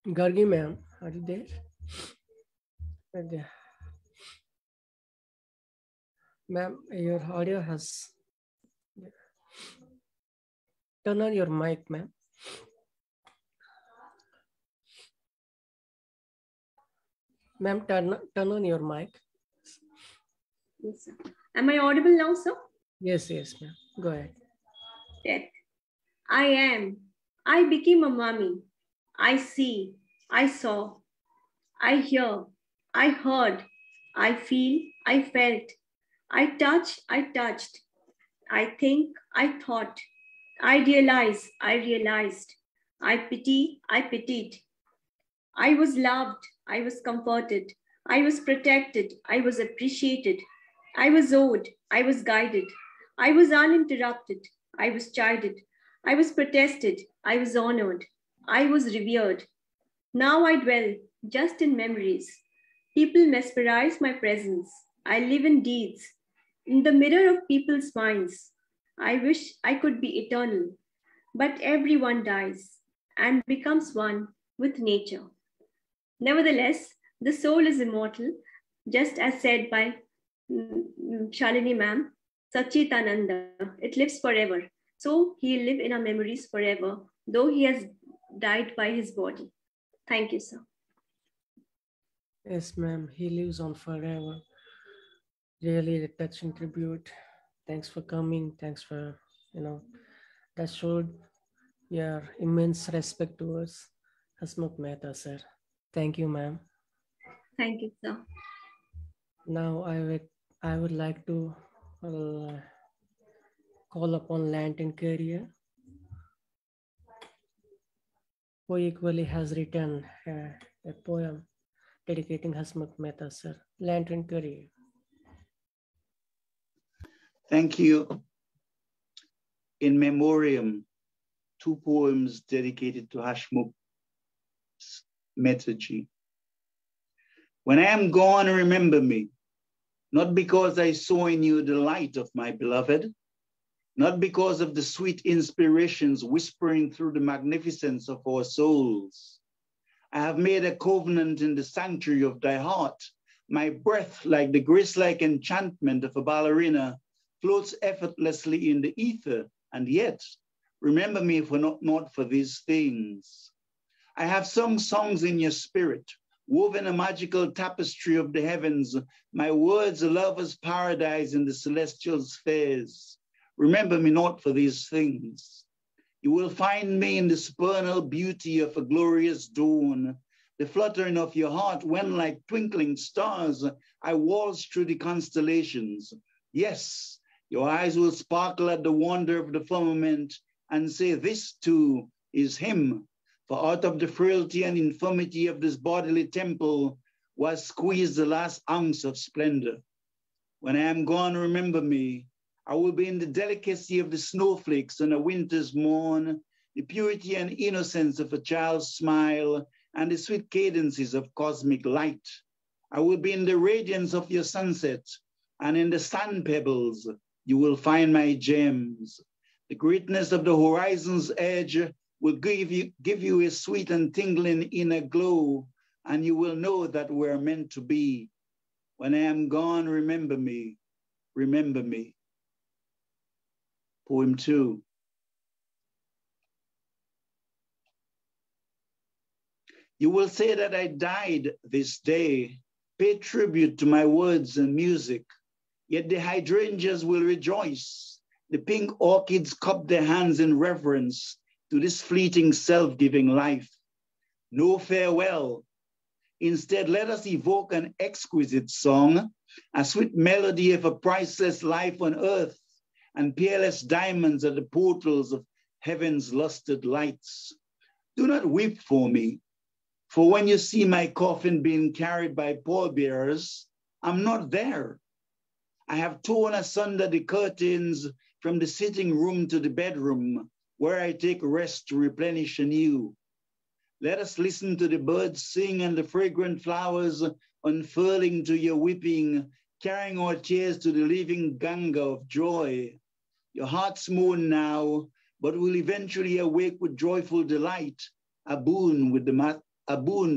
Gargi ma'am, are you there? Ma'am, your audio has... Turn on your mic, ma'am. Ma'am, turn on your mic. Yes, sir. Am I audible now, sir? Yes, ma'am. Go ahead. Death. I am. I became a mummy. I see. I saw. I hear. I heard. I feel. I felt. I touch. I touched. I think. I thought. I realize. I realized. I pity. I pitied. I was loved. I was comforted. I was protected. I was appreciated. I was owed. I was guided. I was uninterrupted. I was chided. I was protested. I was honored. I was revered. Now I dwell just in memories. People mesmerize my presence. I live in deeds. In the mirror of people's minds. I wish I could be eternal. But everyone dies and becomes one with nature. Nevertheless, the soul is immortal, just as said by Shalini ma'am, Sachitananda. It lives forever. So he'll live in our memories forever, though he has died by his body. Thank you, sir. Yes, ma'am. He lives on forever. Really a touching tribute. Thanks for coming. Thanks for, that showed your immense respect towards Hasmukh Mehta, sir. Thank you, ma'am. Thank you, sir. Now I would like to call upon Lantern Career, who equally has written a poem dedicating Hasmukh Mehta, sir. Lantern Career. Thank you. In memoriam, 2 poems dedicated to Hasmukh Mehta ji. When I am gone, remember me, not because I saw in you the light of my beloved, not because of the sweet inspirations whispering through the magnificence of our souls. I have made a covenant in the sanctuary of thy heart. My breath, like the grace-like enchantment of a ballerina, floats effortlessly in the ether, and yet, remember me for not for these things. I have sung songs in your spirit, woven a magical tapestry of the heavens, my words a lover's paradise in the celestial spheres. Remember me not for these things. You will find me in the supernal beauty of a glorious dawn, the fluttering of your heart when like twinkling stars, I waltz through the constellations. Yes, your eyes will sparkle at the wonder of the firmament and say, this too is him. For out of the frailty and infirmity of this bodily temple was squeezed the last ounce of splendor. When I am gone, remember me. I will be in the delicacy of the snowflakes on a winter's morn, the purity and innocence of a child's smile, and the sweet cadences of cosmic light. I will be in the radiance of your sunset, and in the sand pebbles, you will find my gems. The greatness of the horizon's edge will give you a sweet and tingling inner glow, and you will know that we're meant to be. When I am gone, remember me, remember me. Poem 2. You will say that I died this day, pay tribute to my words and music, yet the hydrangeas will rejoice. The pink orchids cup their hands in reverence to this fleeting self-giving life. No farewell. Instead, let us evoke an exquisite song, a sweet melody of a priceless life on earth, and peerless diamonds at the portals of heaven's lusted lights. Do not weep for me, for when you see my coffin being carried by pallbearers, I'm not there. I have torn asunder the curtains from the sitting room to the bedroom, where I take rest to replenish anew. Let us listen to the birds sing and the fragrant flowers unfurling to your weeping, carrying our tears to the living Ganga of joy. Your hearts mourn now, but will eventually awake with joyful delight, a boon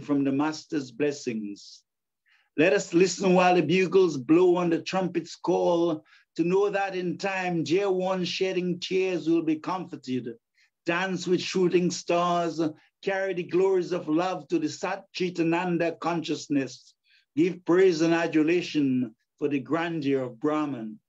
from the Master's blessings. Let us listen while the bugles blow and the trumpets call, to know that in time, dear ones shedding tears will be comforted. Dance with shooting stars, carry the glories of love to the Sat Chitananda consciousness. Give praise and adulation for the grandeur of Brahman.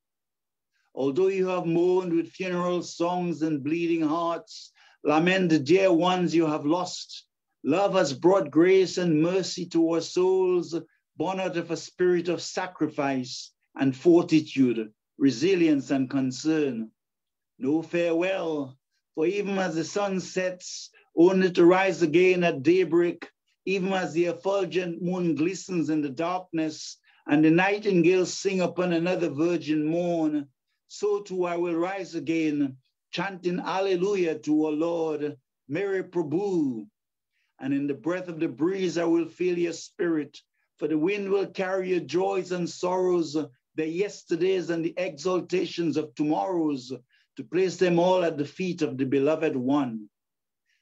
Although you have mourned with funeral songs and bleeding hearts, lament the dear ones you have lost. Love has brought grace and mercy to our souls, born out of a spirit of sacrifice and fortitude, resilience and concern. No farewell, for even as the sun sets, only to rise again at daybreak, even as the effulgent moon glistens in the darkness, and the nightingales sing upon another virgin morn, so too I will rise again, chanting Alleluia to our Lord, Mary Prabhu. And in the breath of the breeze I will feel your spirit, for the wind will carry your joys and sorrows, the yesterdays and the exaltations of tomorrows, to place them all at the feet of the beloved one.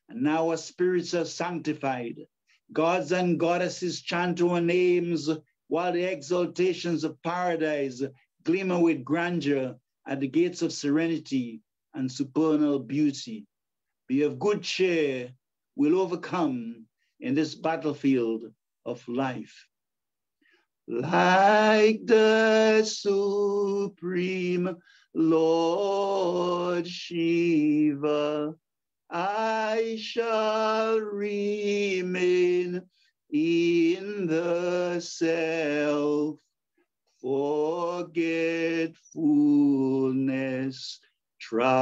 And now our spirits are sanctified. Gods and goddesses chant our names, while the exaltations of paradise glimmer with grandeur at the gates of serenity and supernal beauty. Be of good cheer, we'll overcome in this battlefield of life. Like the Supreme Lord Shiva, I shall remain in the self-forgetfulness trance.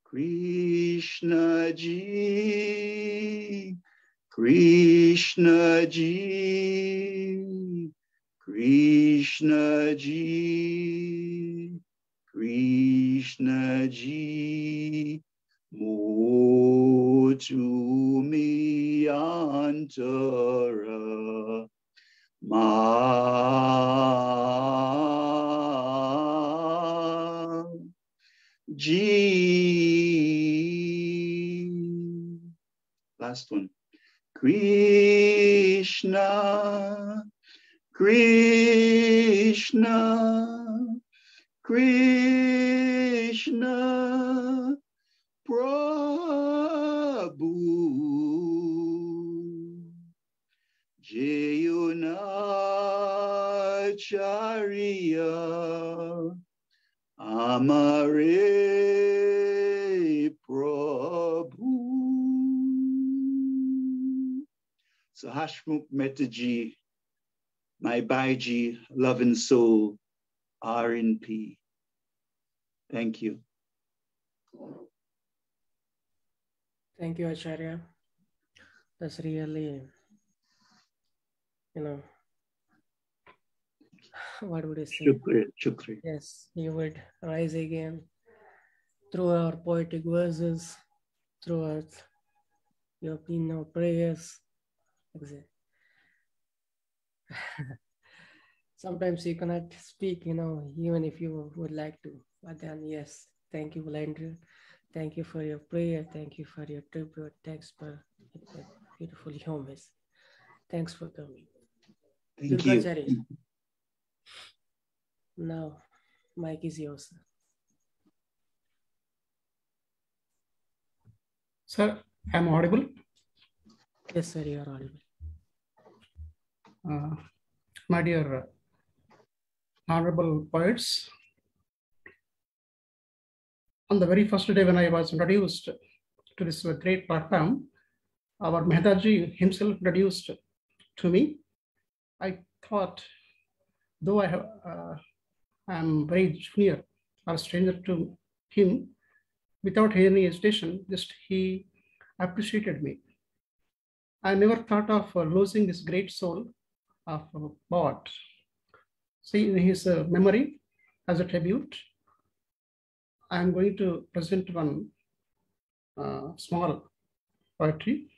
Krishna Ji, Krishna Ji, Krishna Ji, Krishna Ji, Motu mi antara ma Ji. Last one. Krishna, Krishna, Krishna, Prabhu, Jayunacharya, Amare Prabhu. So Hasmukh Mehta ji, my Baiji, love and soul, are in P. Thank you. Thank you, Acharya. That's really, what would I say? Shukriya, shukriya. Yes, you would rise again through our poetic verses, throughout your prayers. Sometimes you cannot speak, even if you would like to. But then, yes, thank you, Landry. Thank you for your prayer. Thank you for your tribute. Thanks for beautiful homage. Thanks for coming. Thank you. Now, mic is yours. Sir, I'm audible? Yes, sir, you are audible. My dear honorable poets, on the very first day when I was introduced to this great platform, our Mehtaji himself introduced to me. I thought, though I am very junior or stranger to him, without any hesitation, just he appreciated me. I never thought of losing this great soul of a poet. See, in his memory, as a tribute, I am going to present one small poetry.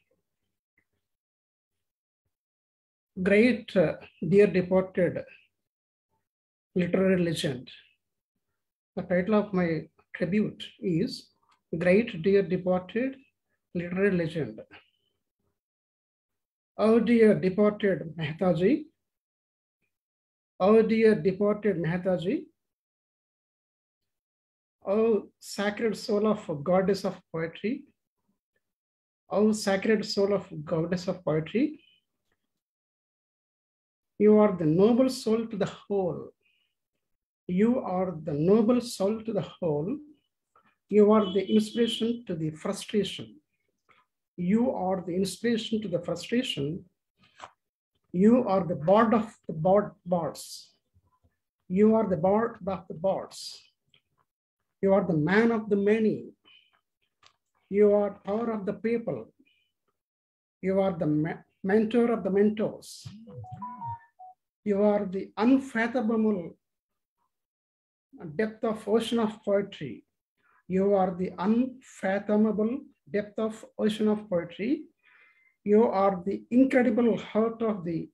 Great dear departed literary legend. The title of my tribute is Great Dear Departed Literary Legend. Oh dear departed Mehtaji. Oh dear departed Mehtaji. Oh sacred soul of goddess of poetry. Oh sacred soul of goddess of poetry. You are the noble soul to the whole. You are the noble soul to the whole. You are the inspiration to the frustration. You are the inspiration to the frustration. You are the bard of the bards. You are the bard of the bards. You are the man of the many. You are power of the people. You are the mentor of the mentors. You are the unfathomable depth of ocean of poetry. You are the unfathomable depth of ocean of poetry. You are the incredible heart of the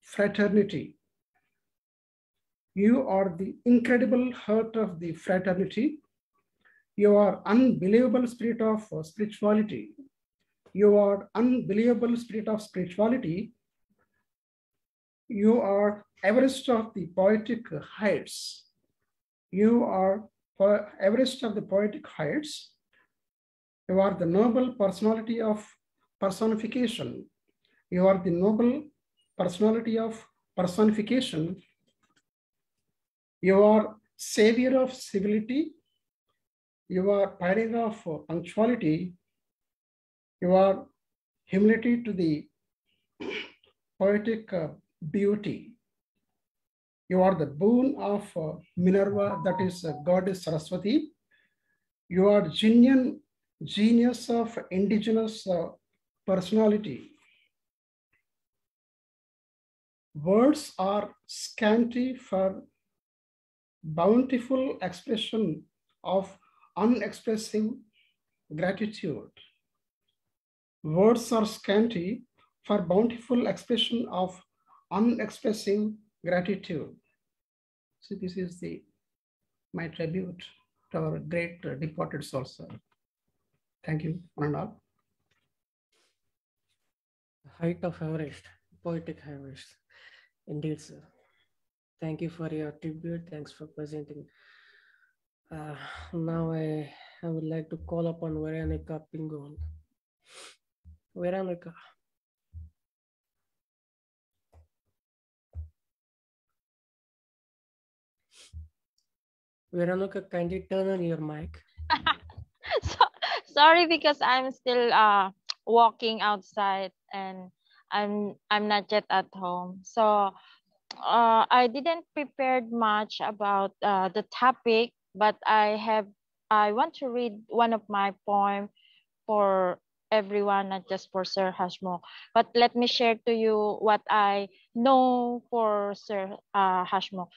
fraternity. You are the incredible heart of the fraternity. You are unbelievable spirit of spirituality. You are unbelievable spirit of spirituality. You are Everest of the poetic heights. You are Everest of the poetic heights. You are the noble personality of personification. You are the noble personality of personification. You are savior of civility. You are pioneer of punctuality. You are humility to the poetic beauty. You are the boon of Minerva, that is goddess Saraswati. You are genuine genius of indigenous personality. Words are scanty for bountiful expression of unexpressive gratitude. Words are scanty for bountiful expression of unexpressive gratitude. So this is my tribute to our great departed souls, sir. Thank you, one and all. Height of Everest, poetic Everest. Indeed, sir. Thank you for your tribute. Thanks for presenting. Now I would like to call upon Veronica Pingol. Veronica. Veronica, kindly turn on your mic. Sorry, because I'm still walking outside and I'm not yet at home. So I didn't prepare much about the topic, but I want to read one of my poems for everyone, not just for Sir Hasmukh. But let me share to you what I know for Sir Hasmukh.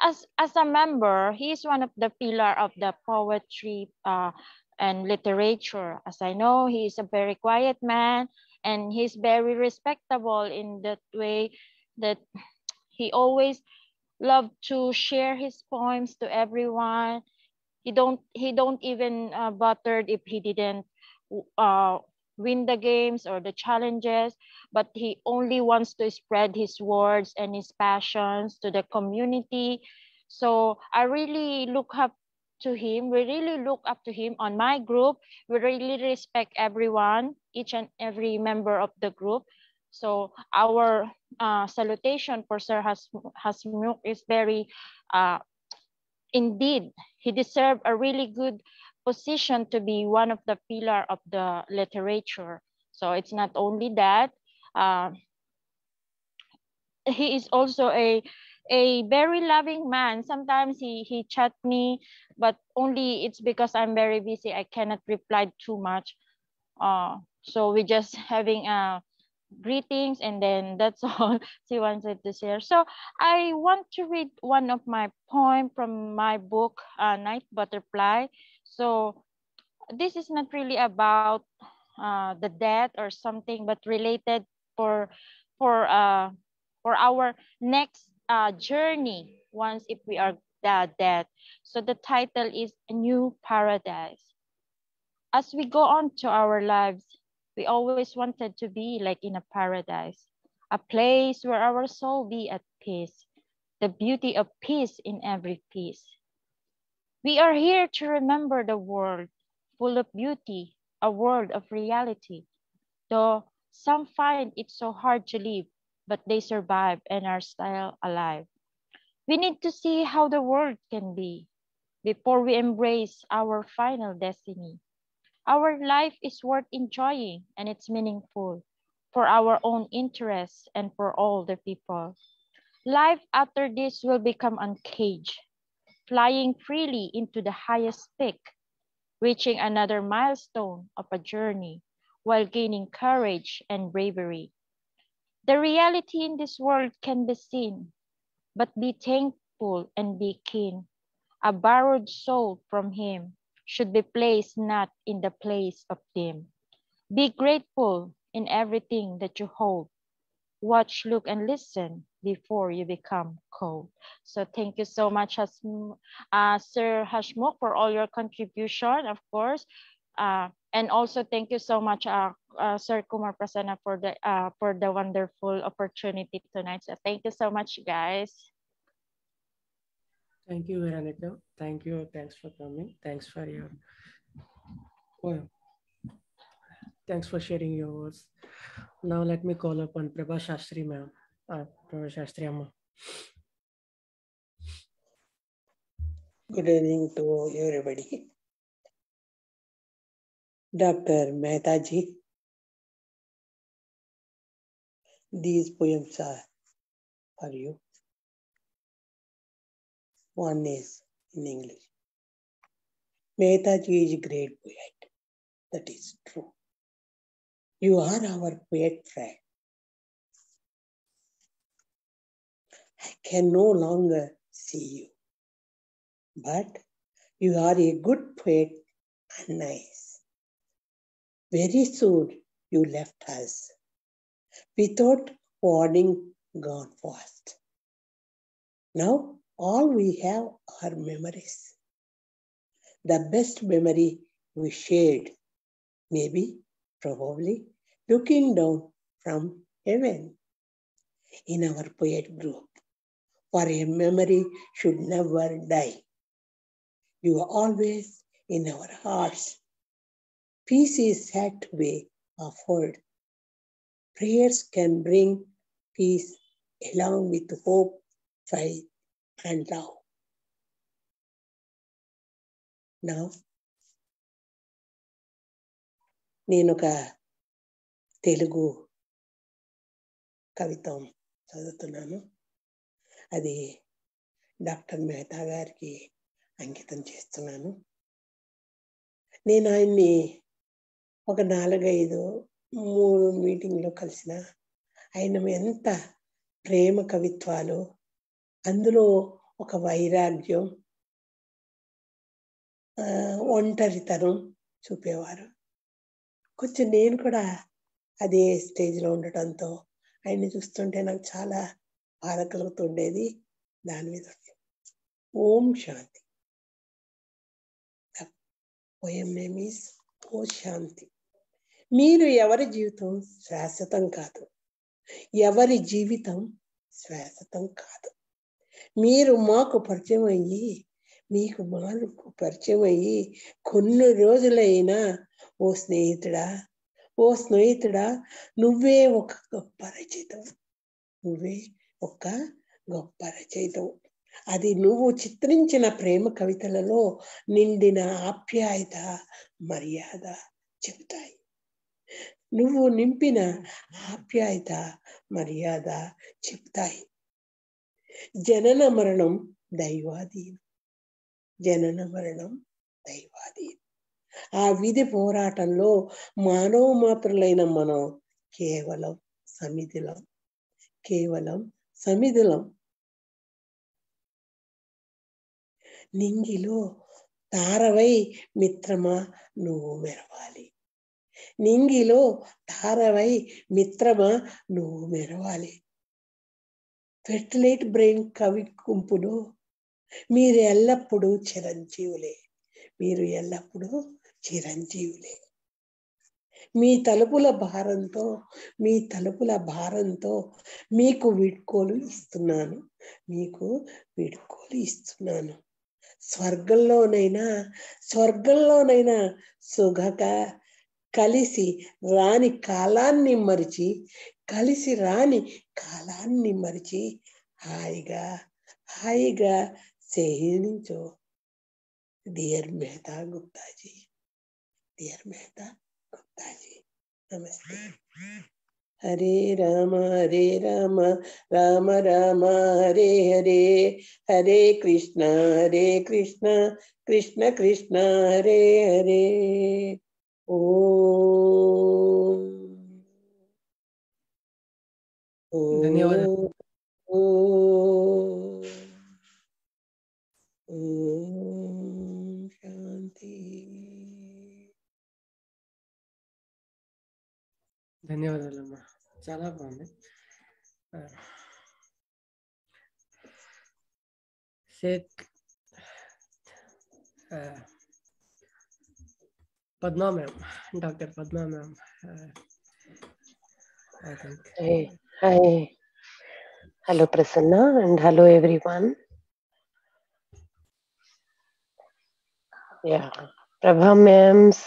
As a member, he is one of the pillar of the poetry and literature. As I know, he is a very quiet man, and he's very respectable in that way that he always loved to share his poems to everyone. He don't even bother if he didn't win the games or the challenges, but he only wants to spread his words and his passions to the community. So I really look up to him. We really look up to him on my group. We really respect everyone, each and every member of the group. So our salutation for Sir Hasmukh is very, indeed, he deserved a really good position to be one of the pillar of the literature. So it's not only that, he is also a very loving man. Sometimes he chat me, but only it's because I'm very busy. I cannot reply too much. So we just having greetings, and then that's all she wanted to share. So I want to read one of my poem from my book, Night Butterfly. So this is not really about the death or something, but related for our next journey once if we are dead. So the title is A New Paradise. As we go on to our lives, We always wanted to be like in a paradise, a place where our soul be at peace, the beauty of peace in every piece. We are here to remember the world full of beauty, a world of reality. Though some find it so hard to live, but they survive and are still alive. We need to see how the world can be before we embrace our final destiny. Our life is worth enjoying and it's meaningful for our own interests and for all the people. Life after this will become uncaged, flying freely into the highest peak, reaching another milestone of a journey while gaining courage and bravery. The reality in this world can be seen, but be thankful and be keen. A borrowed soul from him should be placed not in the place of them. Be grateful in everything that you hold. Watch, look, and listen before you become cold. So thank you so much, Sir Hasmukh, for all your contribution, of course. And also thank you so much, Sir Kumar Prasanna, for the wonderful opportunity tonight. So thank you so much, guys. Thank you, Veronica. Thank you. Thanks for coming. Thanks for your thanks for sharing your words. Now let me call upon Prabha Sastry, ma'am. Prabha Sastry, amma. Good evening to everybody. Dr. Mehta ji, these poems are for you. One is in English. Mehta ji is a great poet. That is true. You are our poet friend. I can no longer see you, but you are a good poet and nice. Very soon you left us. Without warning, gone fast. Now all we have are memories. The best memory we shared, maybe, probably, looking down from heaven. In our poet group, for a memory should never die. You are always in our hearts. Peace is had to be offered. Prayers can bring peace along with hope, faith, and love. Now, నేను ఒక తెలుగు కవితం చదువుతున్నాను. అది doctor Mehta గారికి అంకితం చేస్తున్నాను. నేను ఆయన్ని ఒక 4-5 మీటింగ్లో కలిసిన ఆయన ఎంత ప్రేమ కవిత్వాలు, అందులో ఒక వైరాగ్యం, ఒంటరితనం చూపేవారు. కొంచెం నేను కూడా అదే స్టేజ్లో ఉండటంతో ఆయన్ని చూస్తుంటే నాకు చాలా బాధ కలుగుతుండేది. దాని మీద ఓం శాంతి. పోయం నేమ్ ఈస్ ఓ శాంతి. మీరు ఎవరి జీవితం శాశ్వతం కాదు, ఎవరి జీవితం శాశ్వతం కాదు. మీరు మాకు పరిచయం అయ్యి, మీకు మాకు పరిచయం అయ్యి కొన్ని రోజులైనా ఓ స్నేహితుడా, ఓ స్నేహితుడా, నువ్వే ఒక గొప్ప రచయితం, నువ్వే ఒక గొప్ప రచయితం. అది నువ్వు చిత్రించిన ప్రేమ కవితలలో నిండిన ఆప్యాయత, మర్యాద చెబుతాయి. నువ్వు నింపిన ఆప్యాయత, మర్యాద చెప్తాయి. జనన మరణం దైవాధీనం, జనన మరణం దైవాధీనం. ఆ విధి పోరాటంలో మానవ మాత్రులైన మనం కేవలం సమిధులం, కేవలం సమిధులం. నింగిలో తారవై మిత్రమా నువ్వు మెరవాలి, నింగిలో తారవై మిత్రమా నువ్వు మెరవాలి. ఫెర్టిలైట్ బ్రెయిన్ కవి గుంపులో మీరు ఎల్లప్పుడూ చిరంజీవులే, మీరు ఎల్లప్పుడూ చిరంజీవులే. మీ తలుపుల భారంతో మీ తలుపుల భారంతో మీకు వీడ్కోలు ఇస్తున్నాను, మీకు వీడ్కోలు ఇస్తున్నాను. స్వర్గంలోనైనా సుఖక కలిసి రాని కాలాన్ని మరిచి హాయిగా సేహించో. డియర్ మెహతా గుప్తాజీ, డియర్ మెహతా గుప్తాజీ, నమస్తే. హరే రామ రామ రామ హరే హరే, హరే కృష్ణ కృష్ణ కృష్ణ హరే హరే. ధన్యవాదాలు. శాంతి. ధన్యవాదాలమ్మా, చాలా బాగుంది. Sheikh Padma ma'am, Dr. Padma ma'am, I think. Hi. Hello Prasanna and hello everyone. Yeah, Prabha ma'am's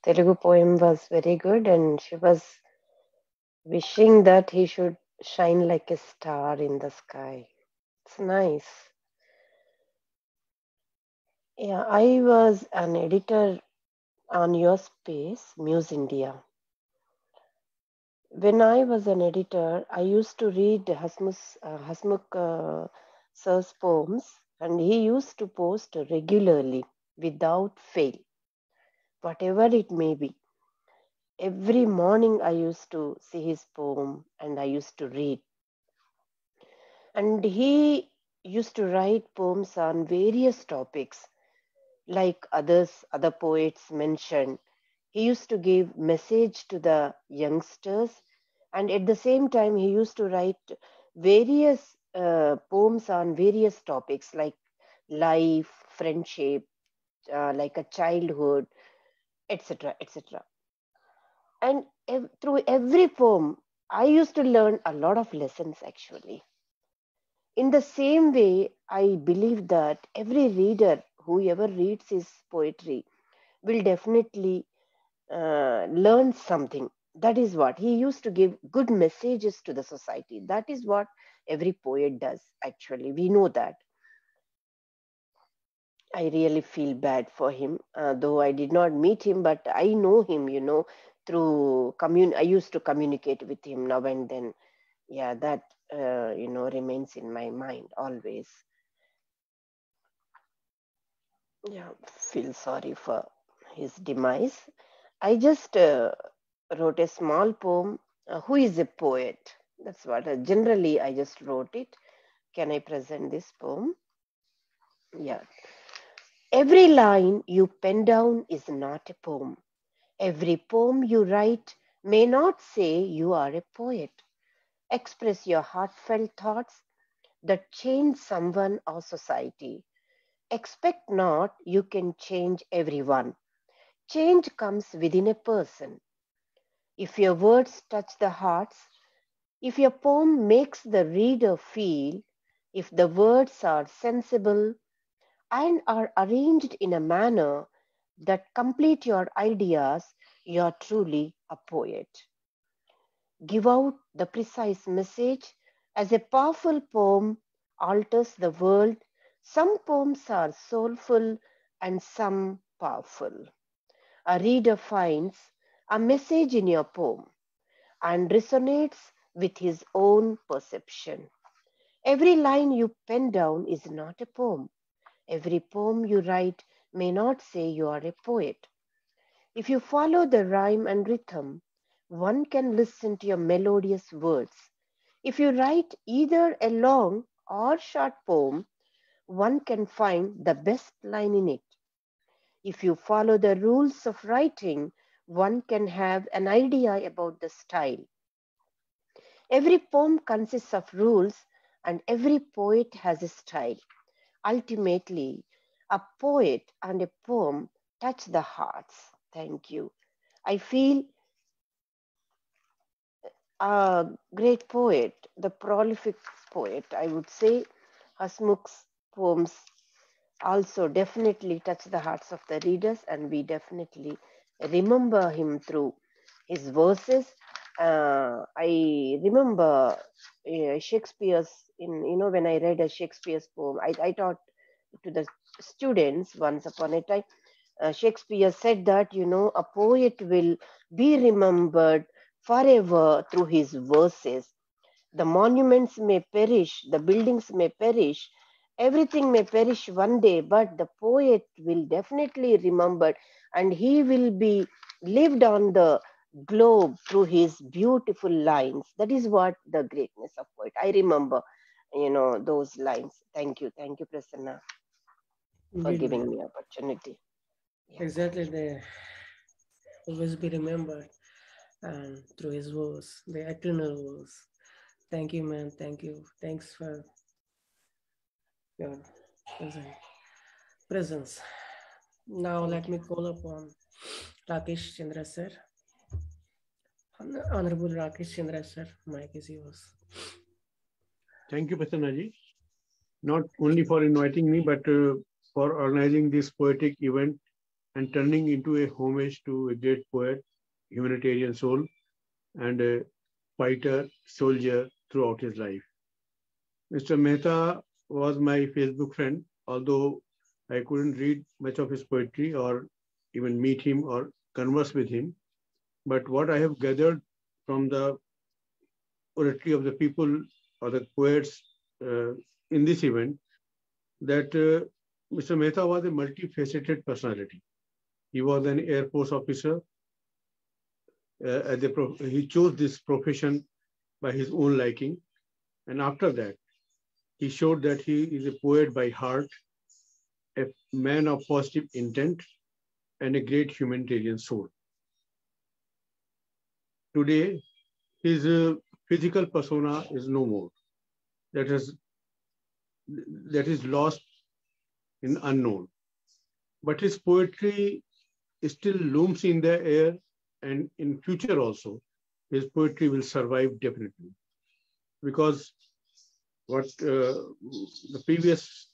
Telugu poem was very good and she was wishing that he should shine like a star in the sky. It's nice. Yeah, I was an editor on your space, Muse India. When I was an editor, I used to read Hasmukh sir's poems, and he used to post regularly without fail, whatever it may be. Every morning I used to see his poem and I used to read. And he used to write poems on various topics, like other poets mentioned. He used to give message to the youngsters, and at the same time he used to write various poems on various topics like life, friendship, like a childhood, etc., etc. And through every poem I used to learn a lot of lessons actually. In the same way, I believe that every reader, whoever reads his poetry, will definitely learn something. That is what he used to give good messages to the society. That is what every poet does actually. We know that. I really feel bad for him, though I did not meet him, but I know him, through I used to communicate with him now and then. Yeah, that remains in my mind always. Yeah, feel sorry for his demise. I just wrote a small poem, Who is a Poet? That's what generally I just wrote it. Can I present this poem? Yeah. Every line you pen down is not a poem. Every poem you write may not say you are a poet. Express your heartfelt thoughts that change someone or society. Expect not you can change everyone. Change comes within a person. If your words touch the hearts, if your poem makes the reader feel, if the words are sensible and are arranged in a manner that complete your ideas, you are truly a poet. Give out the precise message as a powerful poem alters the world. Some poems are soulful and some powerful. A reader finds a message in your poem and resonates with his own perception. Every line you pen down is not a poem. Every poem you write may not say you are a poet. If you follow the rhyme and rhythm, one can listen to your melodious words. If you write either a long or short poem, one can find the best line in it. If you follow the rules of writing, one can have an idea about the style. Every poem consists of rules and every poet has a style. Ultimately, a poet and a poem touch the hearts. Thank you. I feel a great poet, the prolific poet, I would say. Hasmukh's poems also definitely touch the hearts of the readers, and we definitely remember him through his verses. I remember Shakespeare's, when I read a Shakespeare's poem, I taught to the students once upon a time. Shakespeare said that, a poet will be remembered forever through his verses. The monuments may perish, the buildings may perish, everything may perish one day, but the poet will definitely remembered, and he will be lived on the globe through his beautiful lines. That is what the greatness of poet. I remember, those lines. Thank you, Prasanna, for Indeed, giving ma'am. me opportunity. Yeah, Exactly, they always be remembered through his words, the eternal words. Thank you, man. Thank you. Thanks for your presence. Now thank let me call upon Rakesh Chandra sir. Honorable Rakesh Chandra sir, mic is yours. Thank you, Prasanna ji. Not only for inviting me, but for organizing this poetic event and turning into a homage to a great poet, humanitarian soul, and a fighter, soldier throughout his life. Mr. Mehta was my Facebook friend, although I couldn't read much of his poetry or even meet him or converse with him. But what I have gathered from the poetry of the people or the poets in this event, that Mr. Mehta was a multifaceted personality. He was an Air Force officer. He chose this profession by his own liking. And after that, he showed that he is a poet by heart, a man of positive intent, and a great humanitarian soul. Today, his physical persona is no more. That is lost in unknown. But his poetry still looms in the air, and in future also, his poetry will survive definitely. Because what the previous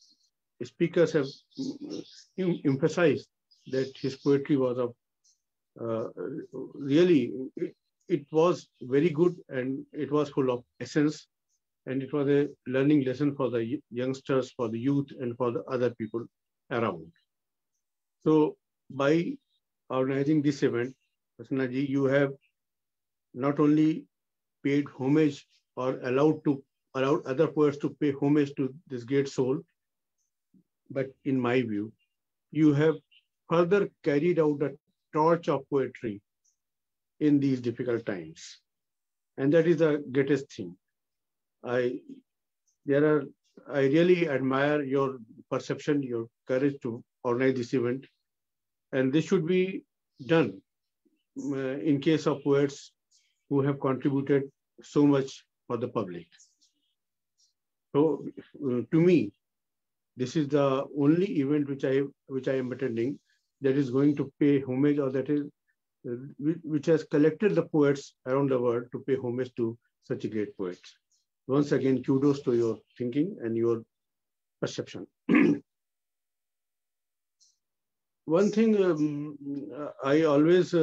speakers have emphasized, that his poetry was of really, it was very good, and it was full of essence, and it was a learning lesson for the youngsters, for the youth, and for the other people around. So by organizing this event, Prasanna ji, you have not only paid homage or allowed other poets to pay homage to this great soul, but in my view, you have further carried out the torch of poetry in these difficult times. And that is the greatest thing. I really admire your perception, your courage to organize this event. And this should be done in case of poets who have contributed so much for the public. So to me, this is the only event which I am attending that is going to pay homage, or that is which has collected the poets around the world to pay homage to such a great poet. Once again, kudos to your thinking and your perception. One thing I always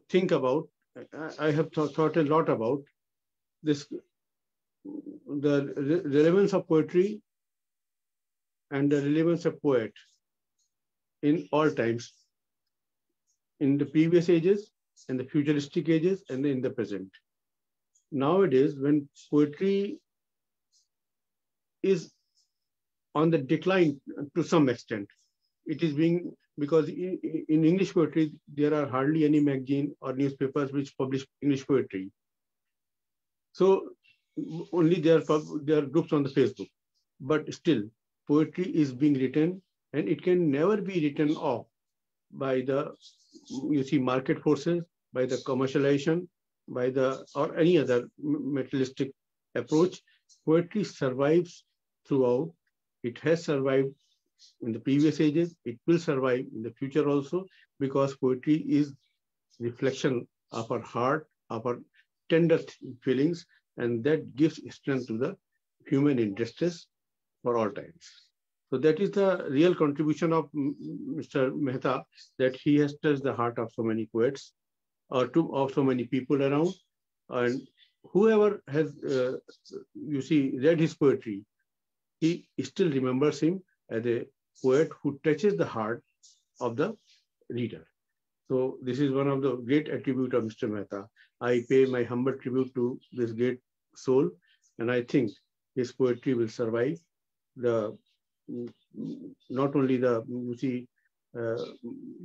think about, I have thought a lot about this, the relevance of poetry and the relevance of poet in all times, in the previous ages, and the futuristic ages, and in the present. Nowadays, when poetry is on the decline to some extent, it is being, because in English poetry, there are hardly any magazine or newspapers which publish English poetry. So only there are groups on the Facebook, but still poetry is being written, and it can never be written off by the, market forces, by the commercialization, or any other materialistic approach. Poetry survives throughout. It has survived in the previous ages. It will survive in the future also, because poetry is reflection of our heart, our tender feelings, and that gives strength to the human in distress for all times. So that is the real contribution of Mr. Mehta, that he has touched the heart of so many poets, or of so many people around. And whoever has, read his poetry, he still remembers him as a poet who touches the heart of the reader. So this is one of the great attributes of Mr. Mehta. I pay my humble tribute to this great soul, and I think his poetry will survive not only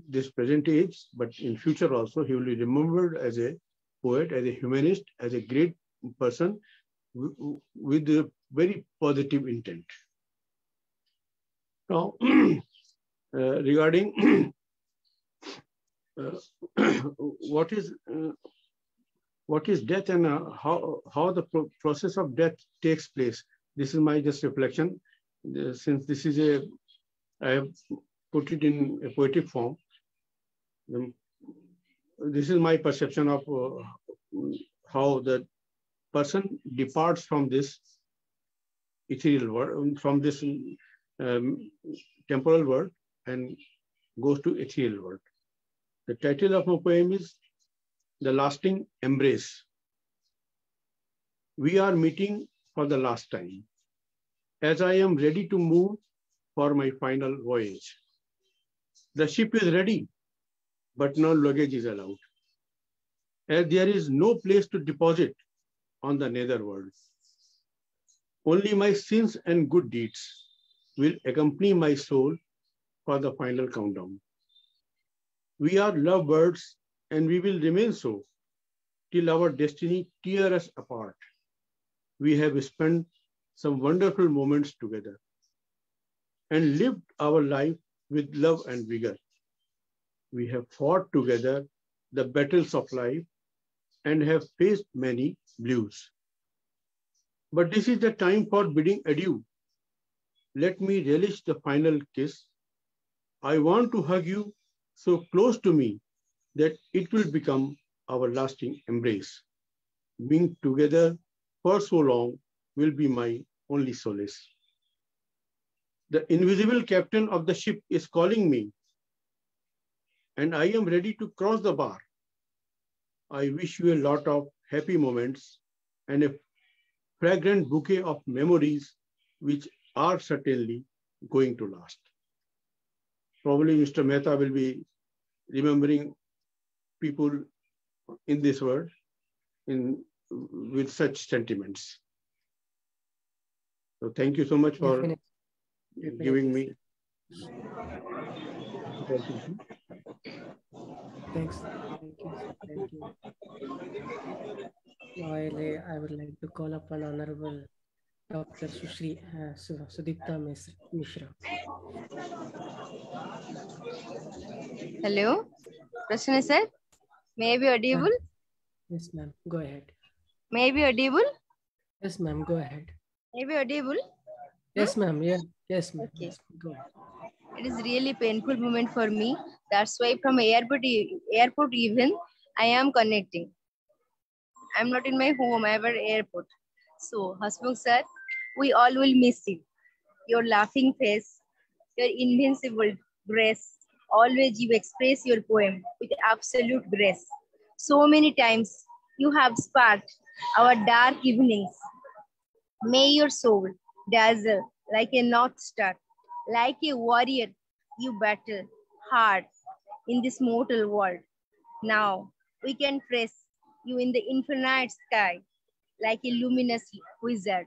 this present age, but in future also. He will be remembered as a poet, as a humanist, as a great person with a very positive intent. Now, regarding what is death and how the process of death takes place, this is my just reflection. Since this is I have put it in a poetic form. This is my perception of how the person departs from this ethereal world, from this temporal world, and goes to ethereal world. The title of my poem is The Lasting Embrace. We are meeting for the last time, as I am ready to move for my final voyage. The ship is ready, but no luggage is allowed, as there is no place to deposit on the netherworld. Only my sins and good deeds will accompany my soul for the final countdown. We are lovebirds, and we will remain so till our destiny tear us apart. We have spent some wonderful moments together and lived our life with love and vigor. We have fought together the battles of life and have faced many blues. But this is the time for bidding adieu. Let me relish the final kiss. I want to hug you so close to me that it will become our lasting embrace. Being together for so long will be my only solace. The invisible captain of the ship is calling me, and I am ready to cross the bar. I wish you a lot of happy moments and a fragrant bouquet of memories which are certainly going to last. Probably Mr. Mehta will be remembering people in this world with such sentiments. So thank you so much for giving me. Thanks. Thank you. Now I would like to call upon Honorable Dr. Supita Mishra. Hello, Prasanna sir. May I be audible? Yes, ma'am. Go ahead. May I be audible? Yes, ma'am. Go ahead. May I be audible? Yes, ma'am. Yeah. Yes, ma'am. Okay. Yes, go ahead. It is really painful moment for me. That's why from airport even I am connecting. I'm not in my home, I'm at airport. So, Hasmukh sir, we all will miss you. Your laughing face, your invincible grace. Always you express your poem with absolute grace. So many times you have sparked our dark evenings. May your soul dazzle like a north star, like a warrior you battle hard in this mortal world. Now we can trace you in the infinite sky like a luminous wizard.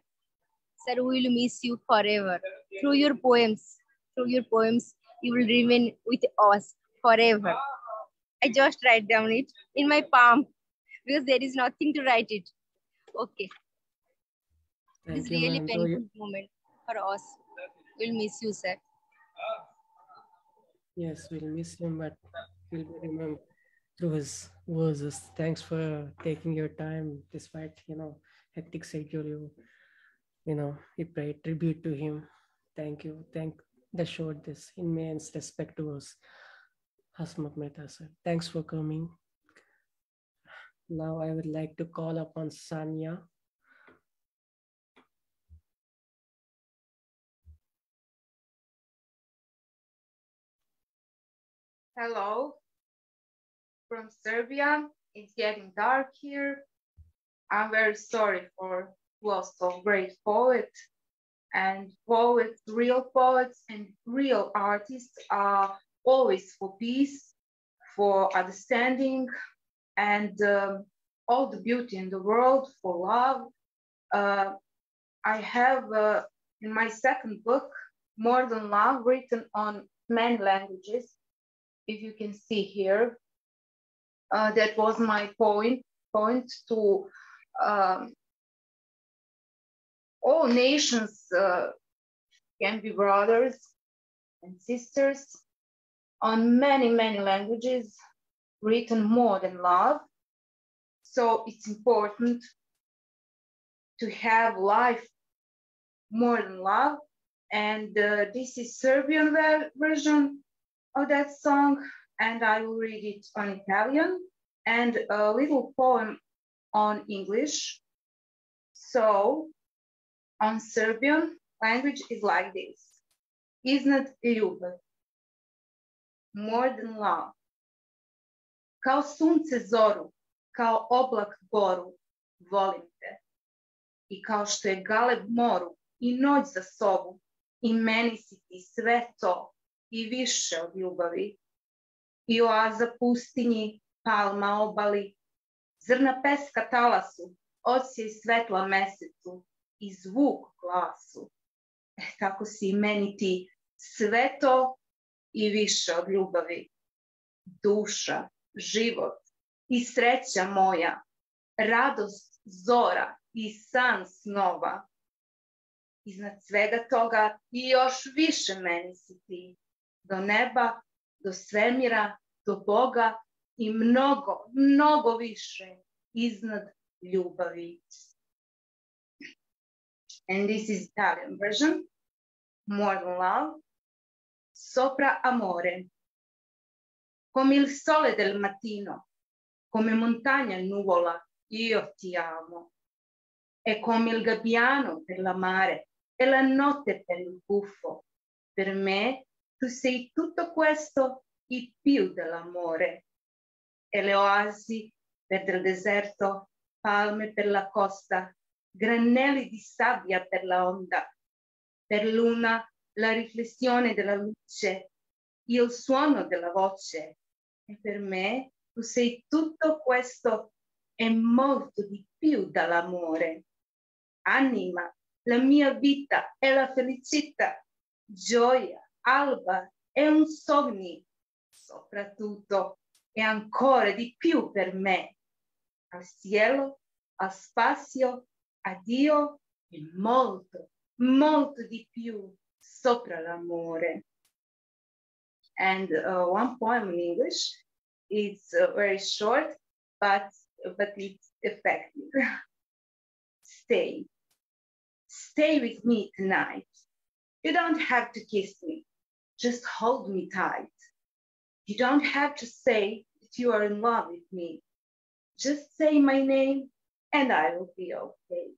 Sir, we will miss you forever. Through your poems, you will remain with us forever. I just write down it in my palm because there is nothing to write it. Okay. It's really painful moment for us. We'll miss you, sir. Yes, we'll miss him, but we'll be remembered through his verses. Thanks for taking your time despite, hectic schedule. We pay tribute to him. Thank you. That showed this immense respect to us. Hasmukh Mehta, sir. Thanks for coming. Now I would like to call upon Sanya. Hello, from Serbia. It's getting dark here. I'm very sorry for loss of great poet. And poets, real poets and real artists are always for peace, for understanding, and all the beauty in the world, for love. I have in my second book, More Than Love, written on many languages. If you can see here, that was my point to all nations can be brothers and sisters on many, many languages, written more than love. So it's important to have life more than love. And this is Serbian version of that song, and I will read it on Italian and a little poem on English. So on Serbian, language is like this. Iznad ljubav, more than love. Kao sunce zoru, kao oblak goru, volim te. I kao što je galeb moru i noć za sobu, i meni si ti sve to i više od ljubavi. I oaza pustinji, palma obali, zrna peska talasu, odsjej svetla mesecu i zvuk glasu. Tako si i meni ti sve to i više od ljubavi. Duša, život i sreća moja, radost zora i san snova. Iznad svega toga i još više meni si ti, do neba, do svemira, do Boga i mnogo, mnogo više iznad ljubavi. And this is Italian version, More Than Love, Sopra amore. Come il sole del mattino, come montagna nuvola, io ti amo. E come il gabbiano per la mare e la notte per il buffo. Per me tu sei tutto questo e più dell'amore. E le oasi per il deserto, palme per la costa, granelli di sabbia per la onda. Per l'una la riflessione della luce, il suono della voce. E per me tu sei tutto questo e molto di più dall'amore. Anima, la mia vita è la felicità, gioia, alba è un sogno, soprattutto e ancora di più per me. Al cielo, al spazio, a Dio e molto, molto di più sopra l'amore. And one poem in English. It's very short, but it's effective. Stay. Stay with me tonight. You don't have to kiss me. Just hold me tight. You don't have to say that you are in love with me. Just say my name and I will be okay.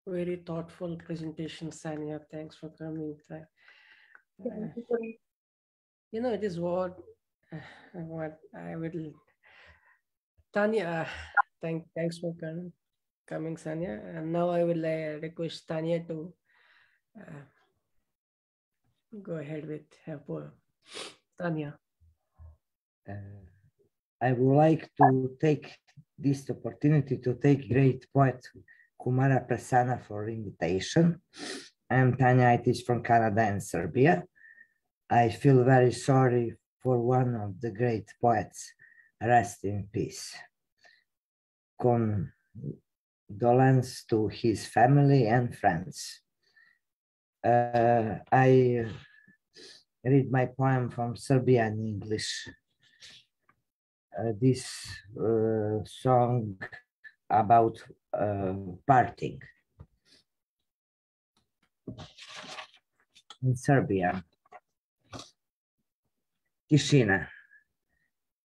Very thoughtful presentation, Sanya. Thanks for coming. You know, it is what I would. Tanya, thanks for coming, Sanya. And now I will request Tanya to go ahead with her poem. Tanya. I would like to take this opportunity to thank great poet Kumara Prasanna for invitation. I'm Tanja Ajtic from Canada and Serbia. I feel very sorry for one of the great poets. Rest in peace. Condolence to his family and friends. I read my poem from Serbian English. This song about parting in Serbia. Tišina.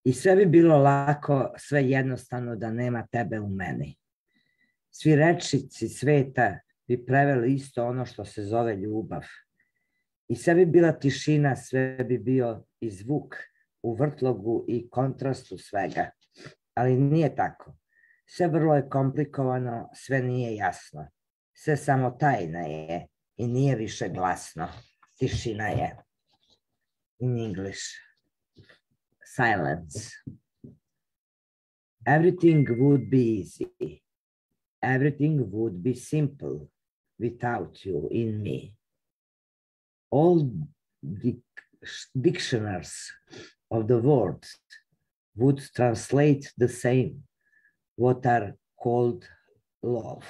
I sve bi bilo lako, sve jednostavno da nema tebe u meni. Svi rečnici sveta bi preveli isto ono što se zove ljubav. I sve bi bila tišina, sve bi bio i zvuk u vrtlogu i kontrastu svega. Ali nije tako. Sve vrlo je komplikovano, sve nije jasno. Sve samo tajna je i nije više glasno. Tišina je. In English. Silence. Everything would be easy. Everything would be simple without you in me. All the dictionaries of the world would translate the same, what are called love.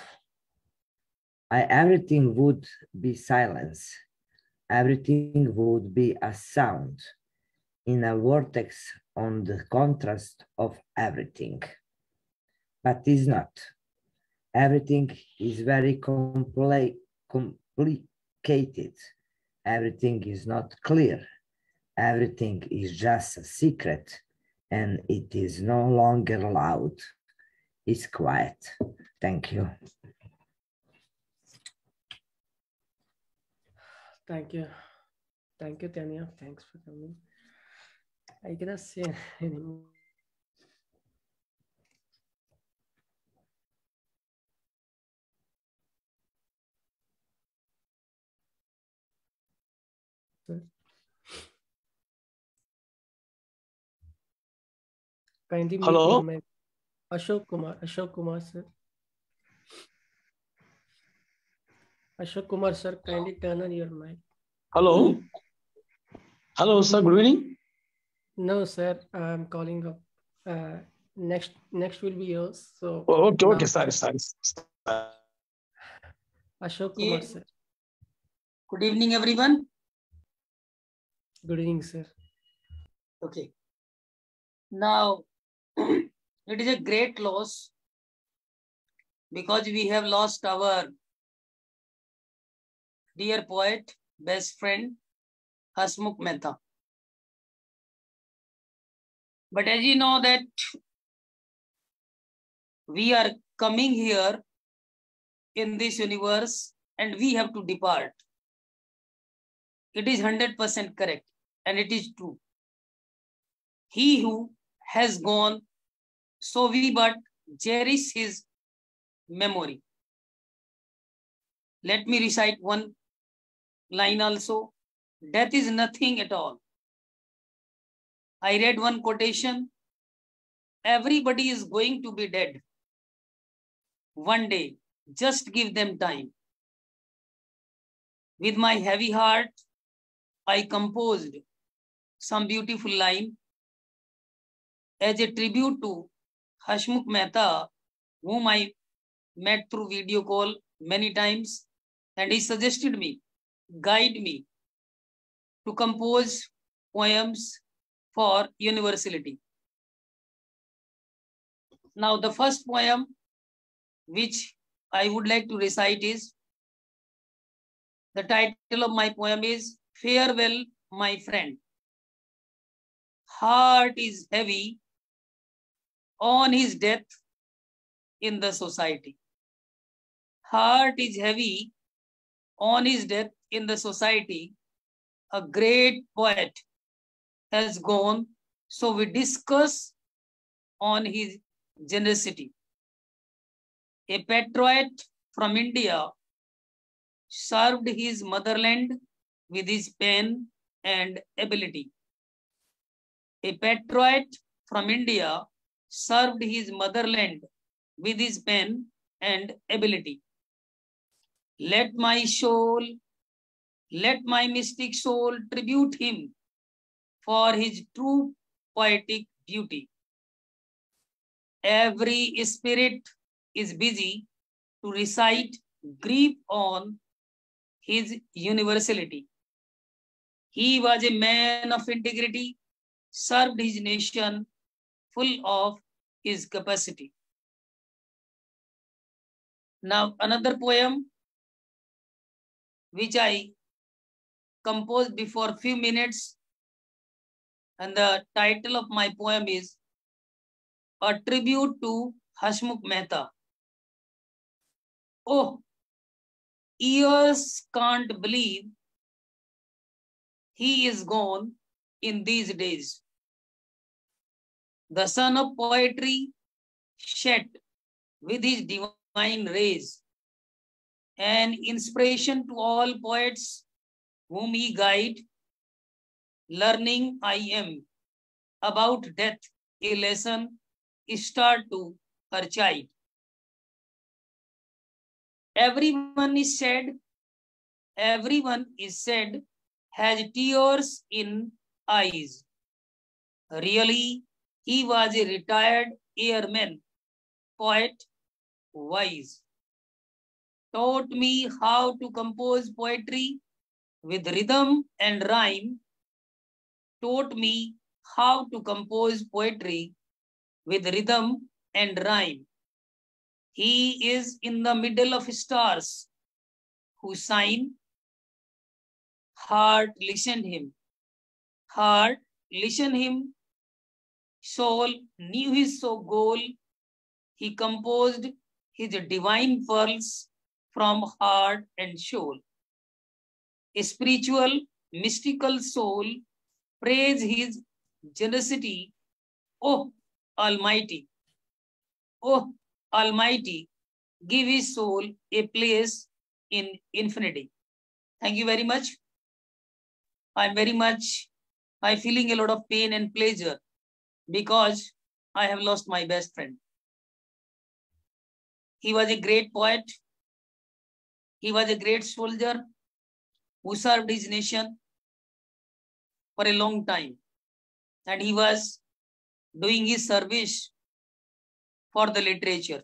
Everything would be silence. Everything would be a sound in a vortex on the contrast of everything. But it's not. Everything is very complicated. Everything is not clear. Everything is just a secret, and it is no longer loud. It's quiet. Thank you. Thank you. Thank you, Tanya. Thanks for coming. I cannot say anymore. Kindly mute your mic. Ashok Kumar, sir. Ashok Kumar, sir, kindly turn on your mic. Hello. Hello, sir. Good evening. No, sir. I'm calling up. Next will be yours. So. Okay. Sorry. Ashok Kumar, sir. Good evening, everyone. Good evening, sir. Okay. Now, it is a great loss because we have lost our dear poet, best friend, Hasmukh Mehta. But as you know that we are coming here in this universe and we have to depart. It is 100% correct and it is true. He who has gone, so we but cherish his memory. Let me recite one line also. Death is nothing at all. I read one quotation. Everybody is going to be dead. One day, just give them time. With my heavy heart, I composed some beautiful line as a tribute to Hasmukh Mehta, whom I met through video call many times, and he suggested me, guide me to compose poems for universality. Now, the first poem which I would like to recite is, the title of my poem is Farewell, My Friend. Heart is heavy on his death in the society. Heart is heavy on his death in the society. A great poet has gone, so we discuss on his generosity. A patriot from India served his motherland with his pen and ability. A patriot from India served his motherland with his pen and ability. Let my mystic soul tribute him for his true poetic beauty. Every spirit is busy to recite grief on his universality. He was a man of integrity, served his nation full of his capacity. Now, another poem which I composed before few minutes And the title of my poem is A Tribute to Hasmukh Mehta. Oh, ears can't believe he is gone in these days. The son of poetry shed with his divine rays, an inspiration to all poets whom he guide. Learning I am about death, a lesson start to her child. Everyone is said has tears in eyes. Really, he was a retired airman, poet, wise. Taught me how to compose poetry with rhythm and rhyme. Taught me how to compose poetry with rhythm and rhyme. He is in the middle of stars who shine. Heart listened him. Heart listened him. Soul knew his goal. He composed his divine pearls from heart and soul. A spiritual, mystical soul, praise his generosity. Oh, Almighty. Oh, Almighty, give his soul a place in infinity. Thank you very much. I'm feeling a lot of pain and pleasure because I have lost my best friend. He was a great poet. He was a great soldier who served his nation for a long time. And he was doing his service for the literature.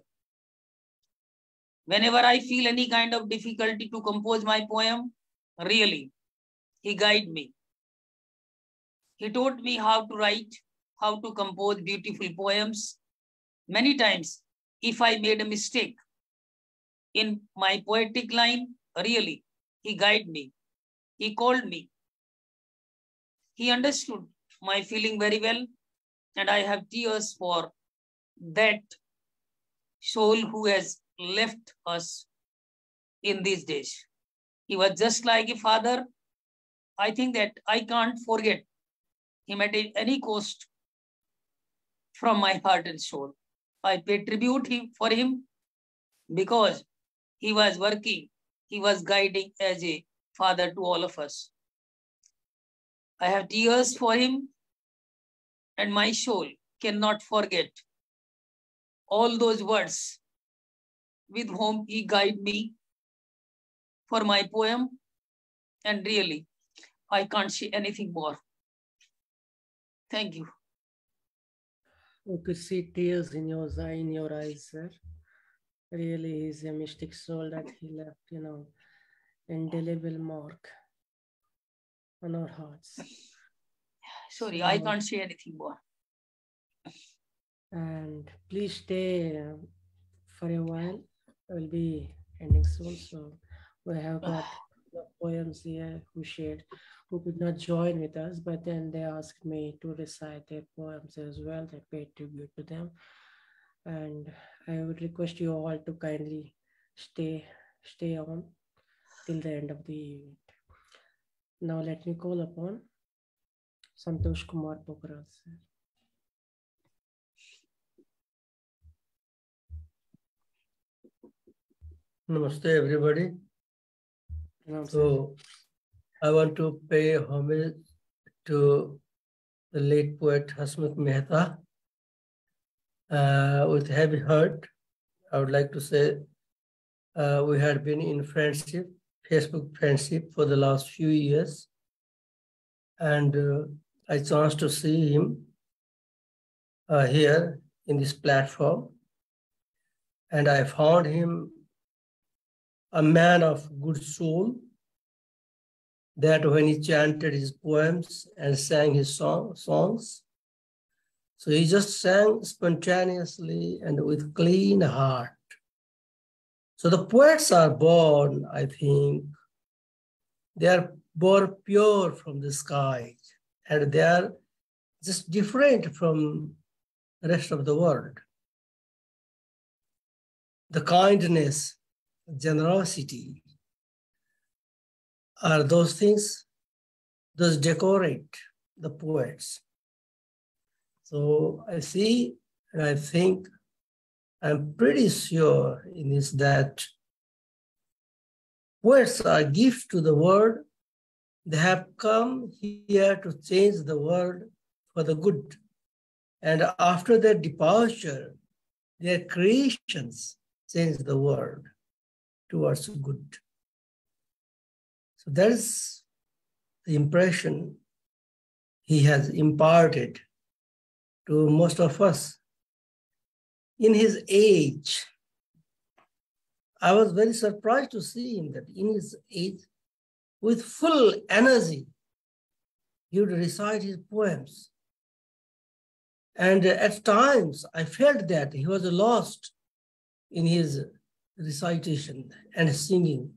Whenever I feel any kind of difficulty to compose my poem, really, he guided me. He taught me how to write, how to compose beautiful poems. Many times, if I made a mistake in my poetic line, really, he guided me. He called me. He understood my feeling very well, and I have tears for that soul who has left us in these days. He was just like a father. I think that I can't forget him at any cost from my heart and soul. I pay tribute for him because he was working, he was guiding as a father to all of us. I have tears for him, and my soul cannot forget all those words with whom he guided me for my poem, and really, I can't say anything more. Thank you. We could see tears in your eyes, sir. Really, he's a mystic soul that he left, indelible mark on our hearts. Sorry, so, I can't say anything more. And please stay for a while. We'll be ending soon. So we have got poems here who could not join with us, but then they asked me to recite their poems as well. They paid tribute to them. And I would request you all to kindly stay on till the end of the event. Now let me call upon Santosh Kumar Pokral. Namaste, everybody. Namaste. So I want to pay homage to the late poet Hasmukh Mehta. With heavy heart, I would like to say we had been in friendship, Facebook friendship for the last few years. And I chanced to see him here in this platform. And I found him a man of good soul, that when he chanted his poems and sang his songs, so he just sang spontaneously and with clean heart. So the poets are born, I think, they are born pure from the sky, and they are just different from the rest of the world. The kindness, generosity are those things, those decorate the poets. So I see and I think, I'm pretty sure in this that poets are a gift to the world. They have come here to change the world for the good. And after their departure, their creations change the world towards good. So that is the impression he has imparted to most of us. In his age, I was very surprised to see him that in his age, with full energy, he would recite his poems. And at times, I felt that he was lost in his recitation and singing.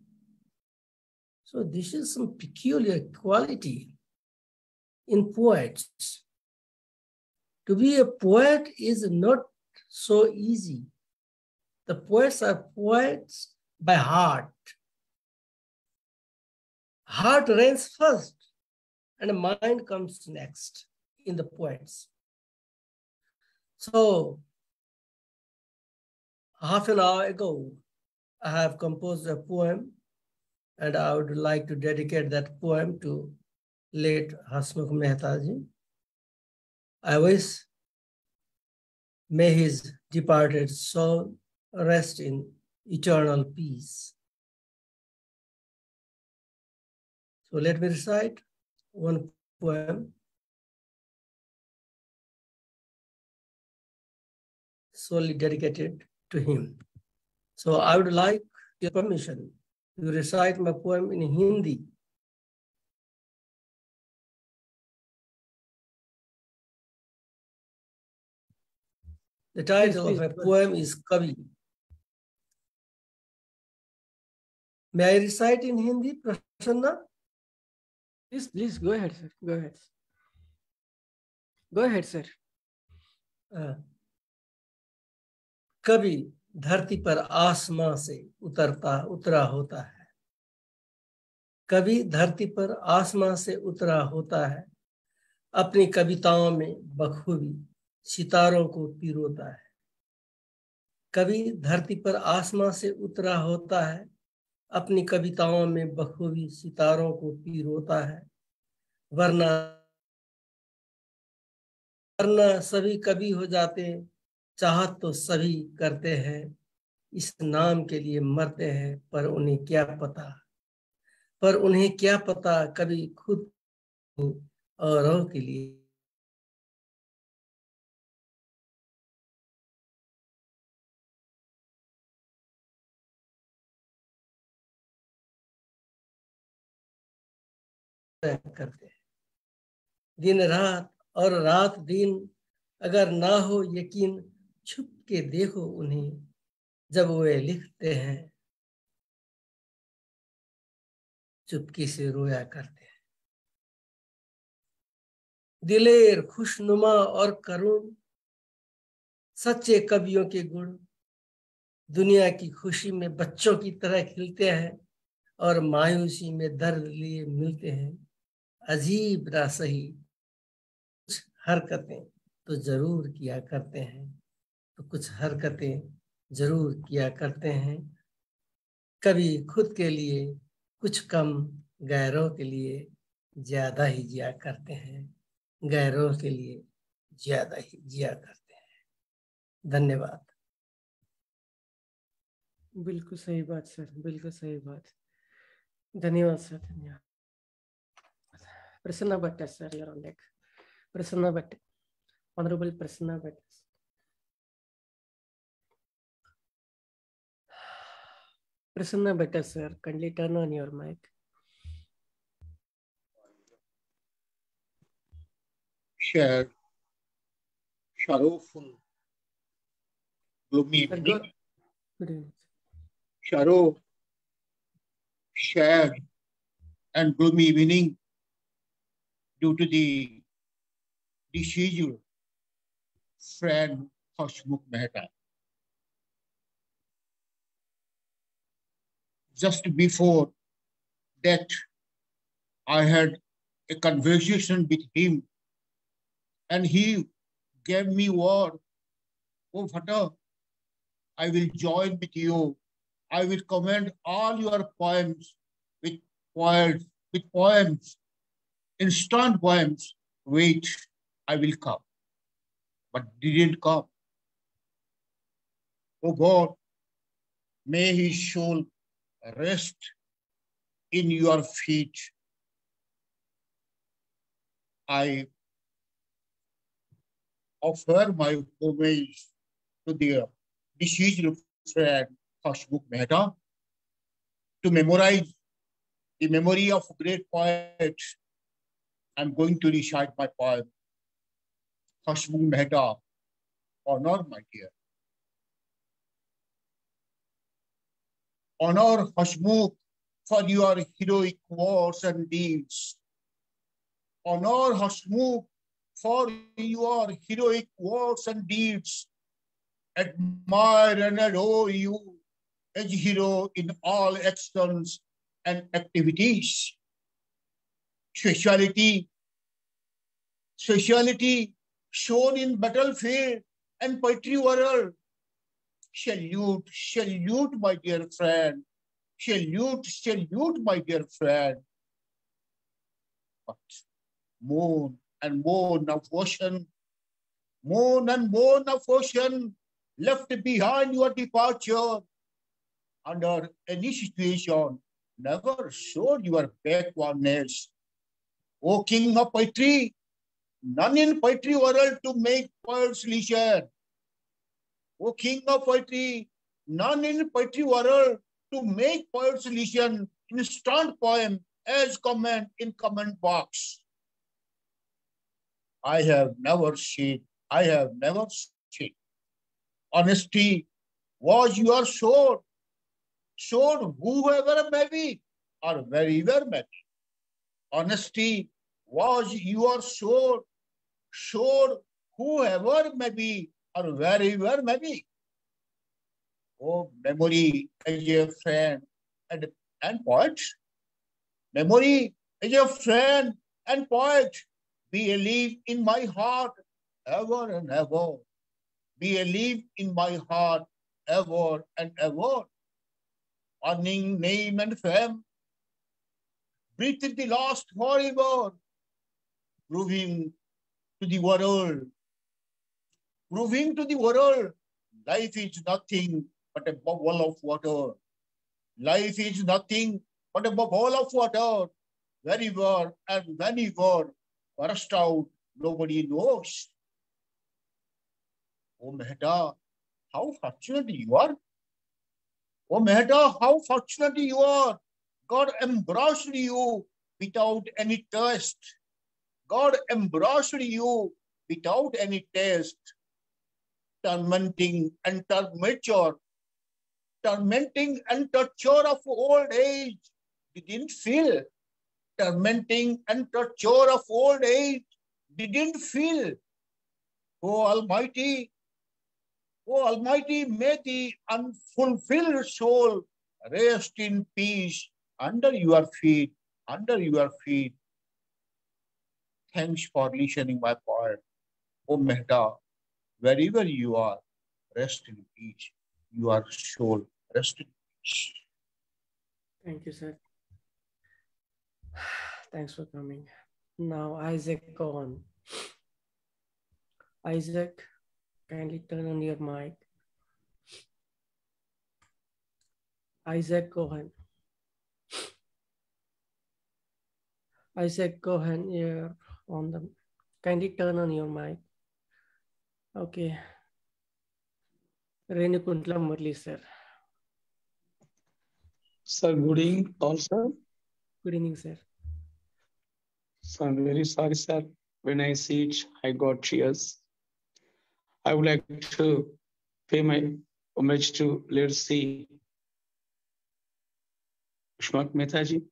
So this is some peculiar quality in poets. To be a poet is not so easy. The poets are poets by heart. Heart reigns first and mind comes next in the poets. So half an hour ago, I have composed a poem and I would like to dedicate that poem to late Hasmukh Mehta ji. I wish may his departed soul rest in eternal peace. So let me recite one poem solely dedicated to him. So I would like your permission to recite my poem in Hindi. The title of my poem is Kavi. May I recite in Hindi, Prasanna? Please go ahead, sir. Go ahead. Go ahead, sir. कभी धरती पर आसमां से उतरा होता है, कभी धरती पर आसमां से उतरा होता है, अपनी कविताओं में बखूबी सितारों को पिरोता है। कभी धरती पर आसमां से उतरा होता है, अपनी कविताओं में बखूबी सितारों को पिरोता है, वरना सभी कवि हो जाते, चाहत तो सभी करते हैं, इस नाम के लिए मरते हैं, पर उन्हें क्या पता कभी खुद औरों के लिए करते हैं। दिन रात और रात दिन अगर ना हो यकीन, छुप के देखो उन्हें जब वे लिखते हैं, चुपके से रोया करते हैं। दिलेर, खुशनुमा और करुण सच्चे कवियों के गुण दुनिया की खुशी में बच्चों की तरह खिलते हैं और मायूसी में दर्द लिए मिलते हैं। अजीब ना सही कुछ हरकतें तो जरूर किया करते हैं, तो कुछ हरकतें जरूर किया करते हैं। कभी खुद के लिए कुछ कम, गैरों के लिए ज्यादा ही जिया करते हैं, गैरों के लिए ज्यादा ही जिया करते हैं। धन्यवाद। बिल्कुल सही बात सर, बिल्कुल सही बात। धन्यवाद सर, धन्यवाद। Prasanna Bhatta sir, you're on deck. Prasanna Bhatta, Honorable Prasanna Bhatta. Prasanna Bhatta sir, kindly turn on your mic. Shared, sorrowful, gloomy evening. Sorrow, shared, and gloomy evening due to the deceased friend Hasmukh Mehta. Just before that, I had a conversation with him, and he gave me word, "Oh, Bhatta, I will join with you. I will comment all your poems with poems, instant poems. Wait, I will come." But didn't come. Oh God, may his soul rest in your feet. I offer my homage to the deceased friend Hasmukh Mehta to memorize the memory of great poet. I'm going to recite my poem. Hasmukh Mehta, honor, my dear. Honor Hasmukh for your heroic words and deeds. Honor Hasmukh for your heroic words and deeds. Admire and adore you as hero in all actions and activities. Speciality shown in battlefield and poetry world. Salute, salute, my dear friend. Salute, salute, my dear friend. But mourn and mourn of ocean, mourn and mourn of ocean, left behind your departure. Under any situation, never showed your backwardness. O King of Poetry, none in poetry world to make poets listen. O King of Poetry, none in poetry world to make poets listen. Instant poem as comment in comment box. I have never seen. Honesty was your sword. Sword whoever may be, or wherever may be. Honesty was your sword. Sword whoever may be, or wherever may be. Oh, memory as a friend and poet. Memory as a friend and poet. Be alive in my heart ever and ever. Be alive in my heart ever and ever. Earning name and fame. Breathe the last forever. Proving to the world. Life is nothing but a bubble of water. Life is nothing but a bubble of water. Wherever and whenever burst out, nobody knows. Oh Mehta, how fortunate you are. Oh Mehta, how fortunate you are. God embraced you without any test. God embraced you without any test. Tormenting and torture of old age didn't feel. Tormenting and torture of old age didn't feel. Oh Almighty, may the unfulfilled soul rest in peace under your feet. Thanks for listening my poem. Oh Mehta, wherever you are, rest in peace. Your soul, rest in peace. Thank you, sir. Thanks for coming. Now, Isaac, go on. Isaac, kindly turn on your mic. Isaac, go ahead. Isaac, go ahead. You're on the. Kindly turn on your mic. Okay. Renukuntla Murali, sir. Sir, good evening, all, sir. Good evening, sir. So I'm very sorry, sir. When I see it, I got tears. I would like to pay my homage to Let's See Hasmukh Mehta ji.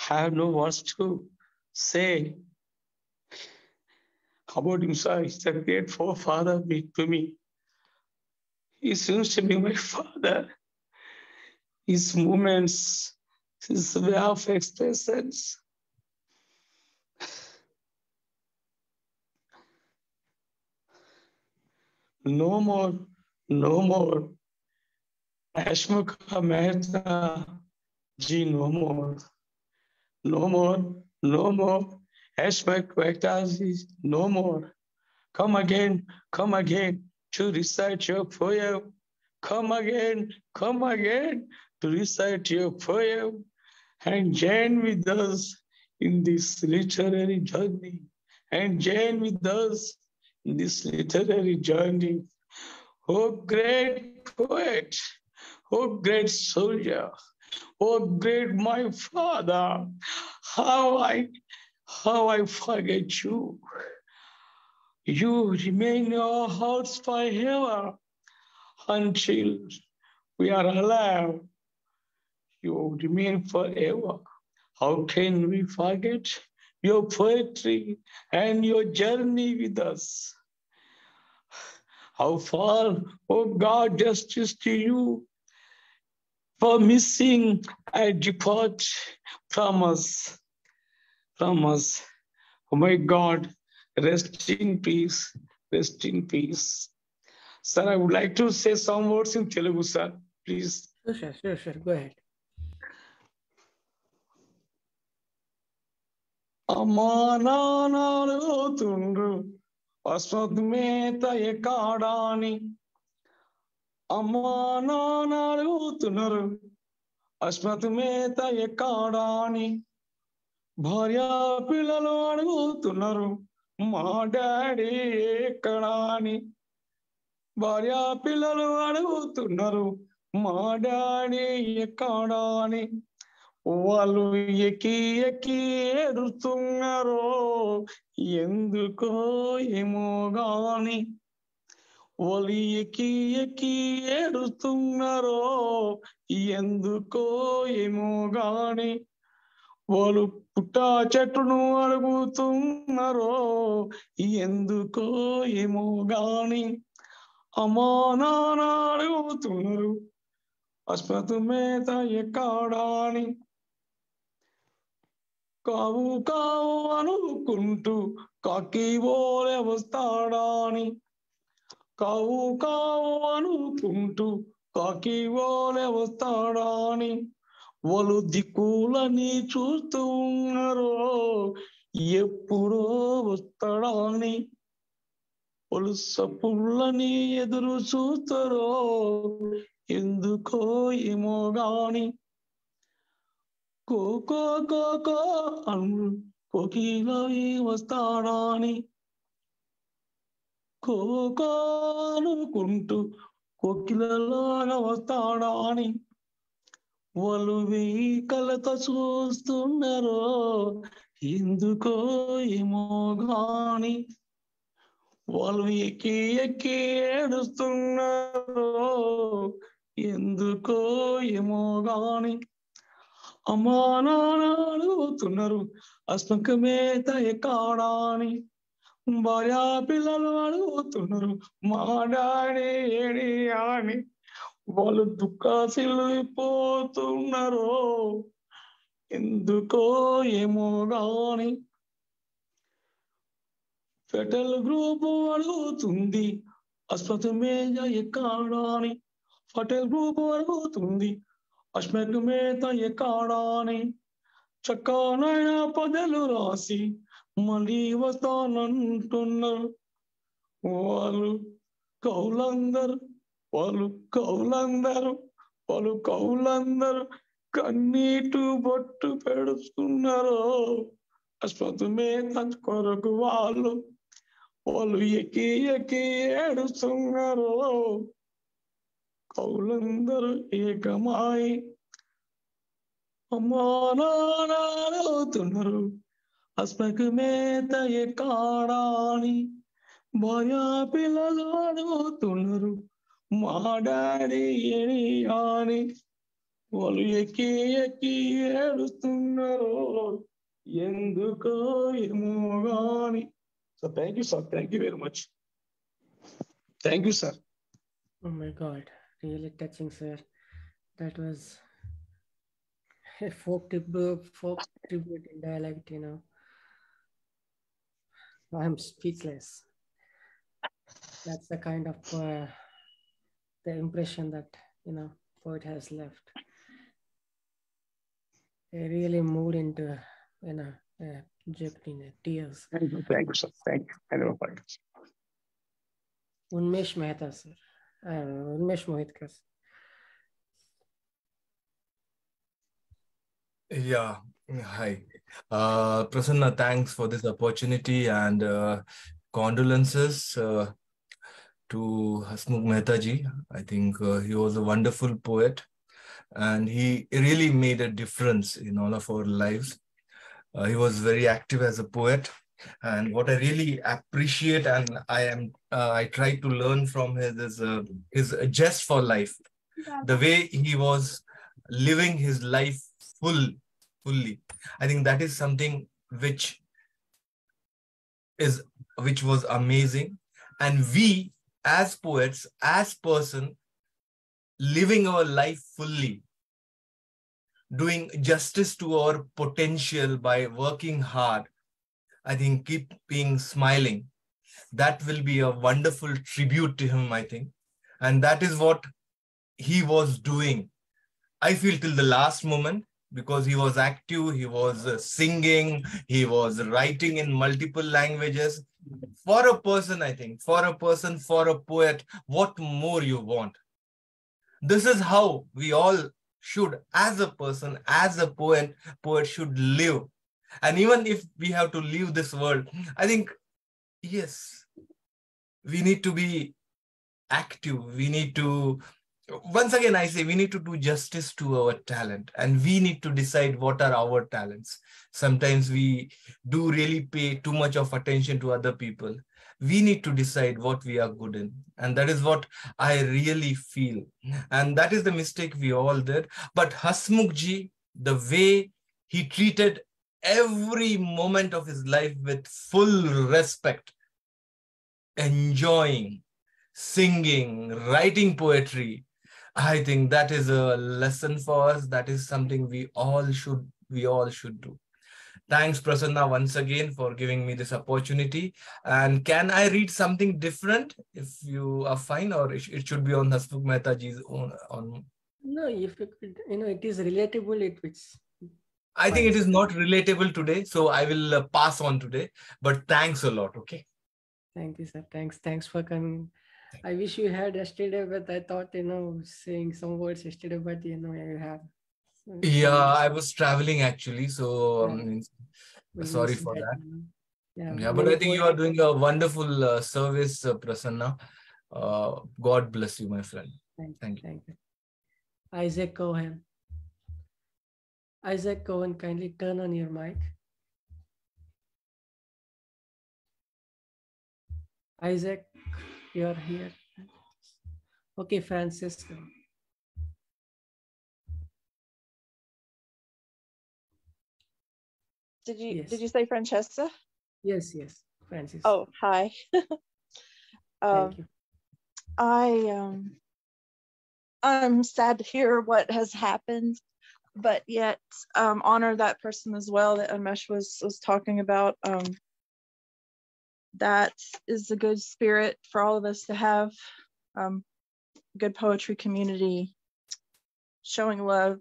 I have no words to say. about himself. He's a great forefather to me. He seems to be my father. His movements, his way of expressions. No more, no more. Hasmukh Mehta ji, no more. No more, no more. Hasmukh Mehta ji, no more. Come again to recite your poem. Come again to recite your poem and join with us in this literary journey. And join with us in this literary journey. Oh, great poet, oh, great soldier, oh, great my father, how I forget you. You remain in our hearts forever until we are alive. You remain forever. How can we forget your poetry and your journey with us? How far, oh God, justice to you for missing a depart from us. Oh my God, rest in peace, rest in peace. Sir, I would like to say some words in Telugu, sir, please. Sure, go ahead. Hasmukh Mehta ekadani amma nanalu alugutunnaru Hasmukh Mehta ekadani bharya pillalu alugutunnaru ma daddy ekadani bharya pillalu alugutunnaru ma daddy ekadani వాళ్ళు ఎక్కి ఏడుస్తున్నారో ఎందుకో ఏమో గాని వాళ్ళు ఎక్కి ఏడుస్తున్నారో ఎందుకో ఏమో గాని వాళ్ళు పుట్టా చెట్టును అడుగుతున్నారో ఎందుకో ఏమో గాని అమ్మా నాన్న అడుగుతున్నారు Hasmukh Mehta ekadani కావు కావు అనుకుంటూ కాకి ఓలే వస్తాడాని కావు కావు అనుకుంటూ కాకి ఓలే వస్తాడాని వాళ్ళు దిక్కులని చూస్తూ ఉన్నారో ఎప్పుడో వస్తాడాని వాళ్ళు సప్పుళ్ళని ఎదురు చూస్తారో ఎందుకో ఏమో గాని కోకో కోకో అను కోకిలవి వస్తాడాని కోకో అనుకుంటూ కోకిలలాగా వస్తాడాని వాళ్ళు వెయ్యి కళ్ళతో చూస్తున్నారో ఎందుకో ఏమో గాని వాళ్ళు ఎక్కి ఏడుస్తున్నారో ఎందుకో ఏమో గాని అమ్మా నాన్న అడుగుతున్నారు Hasmukh Mehta ekadani భార్య పిల్లలు అడుగుతున్నారు మా డాడీ ఏడి అని వాళ్ళు దుఃఖాసిల్లిపోతున్నారో ఎందుకో ఏమో గాని ఫెటల్ గ్రూప్ అడుగుతుంది Hasmukh Mehta ekadani ఫెటల్ గ్రూప్ అడుగుతుంది Hasmukh Mehta ekadani చక్కనైన పదలు రాసి మళ్ళీ వస్తానంటున్నారు వాళ్ళు కౌలందరూ కన్నీటు బొట్టు పెడుతున్నారు Hasmukh Mehta కొరకు వాళ్ళు ఎక్కి ఏడుస్తున్నారు కౌలందరూ ఏకమాయి అమ్మా నాన్న అవుతున్నారు Hasmukh Mehta ekadani భార్య పిల్లలు అడుగుతున్నారు మా డాడీ ఏడి అని వాళ్ళు ఎక్కి ఏడుస్తున్నారు ఎందుకో ఏమో గాని So thank you, sir. Thank you very much. Thank you, sir. Oh my God, really touching, sir. That was a folk tribute in dialect, you know. I'm speechless. That's the kind of the impression that, you know, poet has left. I really moved into, you know, dripped in tears. Thank you, sir. Thank you. I never forget. Unmesh Mehta, sir. Unmesh Mohitkar. Yeah, hi. Prasanna, thanks for this opportunity and condolences to Hasmukh Mehta ji. I think he was a wonderful poet and he really made a difference in all of our lives. He was very active as a poet, and what I really appreciate and I try to learn from his zest for life, the way he was living his life fully. I think that is something which was amazing, and we as poets, as person, living our life fully, doing justice to our potential by working hard, I think keep being smiling. That will be a wonderful tribute to him, I think. And that is what he was doing, I feel, till the last moment, because he was active, he was singing, he was writing in multiple languages. For a person, I think, for a poet, what more you want? This is how we all should, as a person, as a poet should live. And even if we have to leave this world, I think, yes, we need to be active. We need to, once again, I say, we need to do justice to our talent, and we need to decide what are our talents. Sometimes we do really pay too much of attention to other people. We need to decide what we are good in. And that is what I really feel. And that is the mistake we all did. But Hasmukh ji, the way he treated every moment of his life with full respect, enjoying, singing, writing poetry, I think that is a lesson for us. That is something we all should do. Thanks, Prasanna, once again for giving me this opportunity. And can I read something different, if you are fine, or it should be on Hasmukh Mehta ji's own? No, if it, you know, it is relatable. I think it is not relatable today, so I will pass on today. But thanks a lot. Okay. Thank you, sir. Thanks for coming. I wish you had yesterday, but I thought, you know, saying some words yesterday, but you know, you have. Yeah, I was traveling actually, so sorry for that. Yeah, but I think you are doing a wonderful service, Prasanna. God bless you, my friend. Thank you. Isaac Cohen. Isaac Cohen, kindly turn on your mic. Isaac, you are here. Okay, Francisco. Did you say Francesca? Yes, Francis. Oh, hi. Thank you. I'm sad to hear what has happened, but yet honor that person as well that Unmesh was talking about. That is a good spirit for all of us to have. Good poetry community, showing love,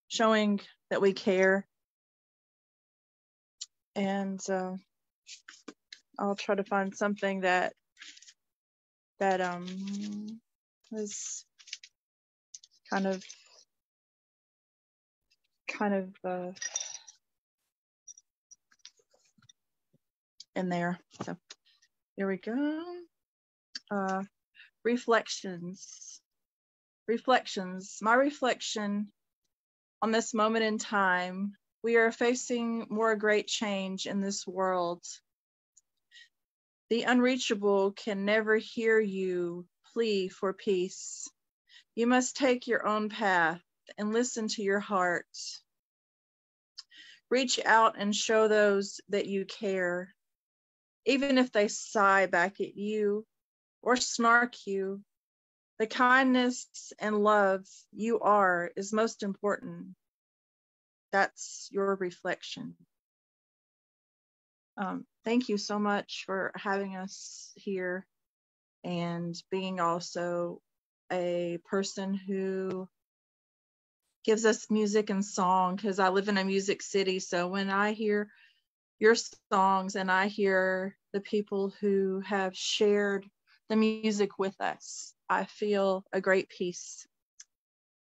showing that we care. And I'll try to find something that is kind of in there. So here we go. Reflections. My reflection on this moment in time. We are facing more great change in this world. The unreachable can never hear you plea for peace. You must take your own path and listen to your heart. Reach out and show those that you care. even if they sigh back at you or snark you, the kindness and love you are is most important. That's your reflection. Thank you so much for having us here and being also a person who gives us music and song, because I live in a music city. So when I hear your songs and I hear the people who have shared the music with us, I feel a great peace.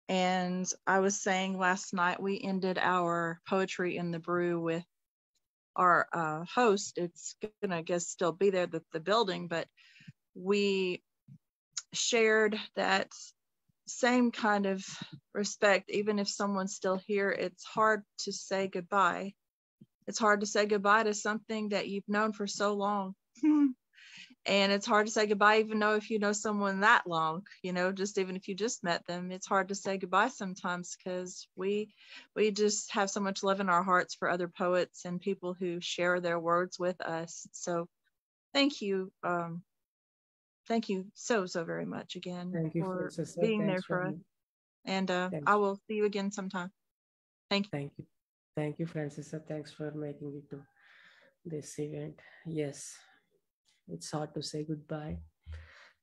And I was saying last night, we ended our Poetry in the Brew with our host. It's gonna, I guess, still be there, the building, but we shared that same kind of respect. Even if someone's still here, it's hard to say goodbye. It's hard to say goodbye to something that you've known for so long. And it's hard to say goodbye even though if you know someone that long, you know, just even if you just met them, it's hard to say goodbye sometimes, because we just have so much love in our hearts for other poets and people who share their words with us. So thank you. Thank you so very much again for being there for us. And I will see you again sometime. Thank you. Thank you, Francesca. Thanks for making it to this event. Yes, it's hard to say goodbye.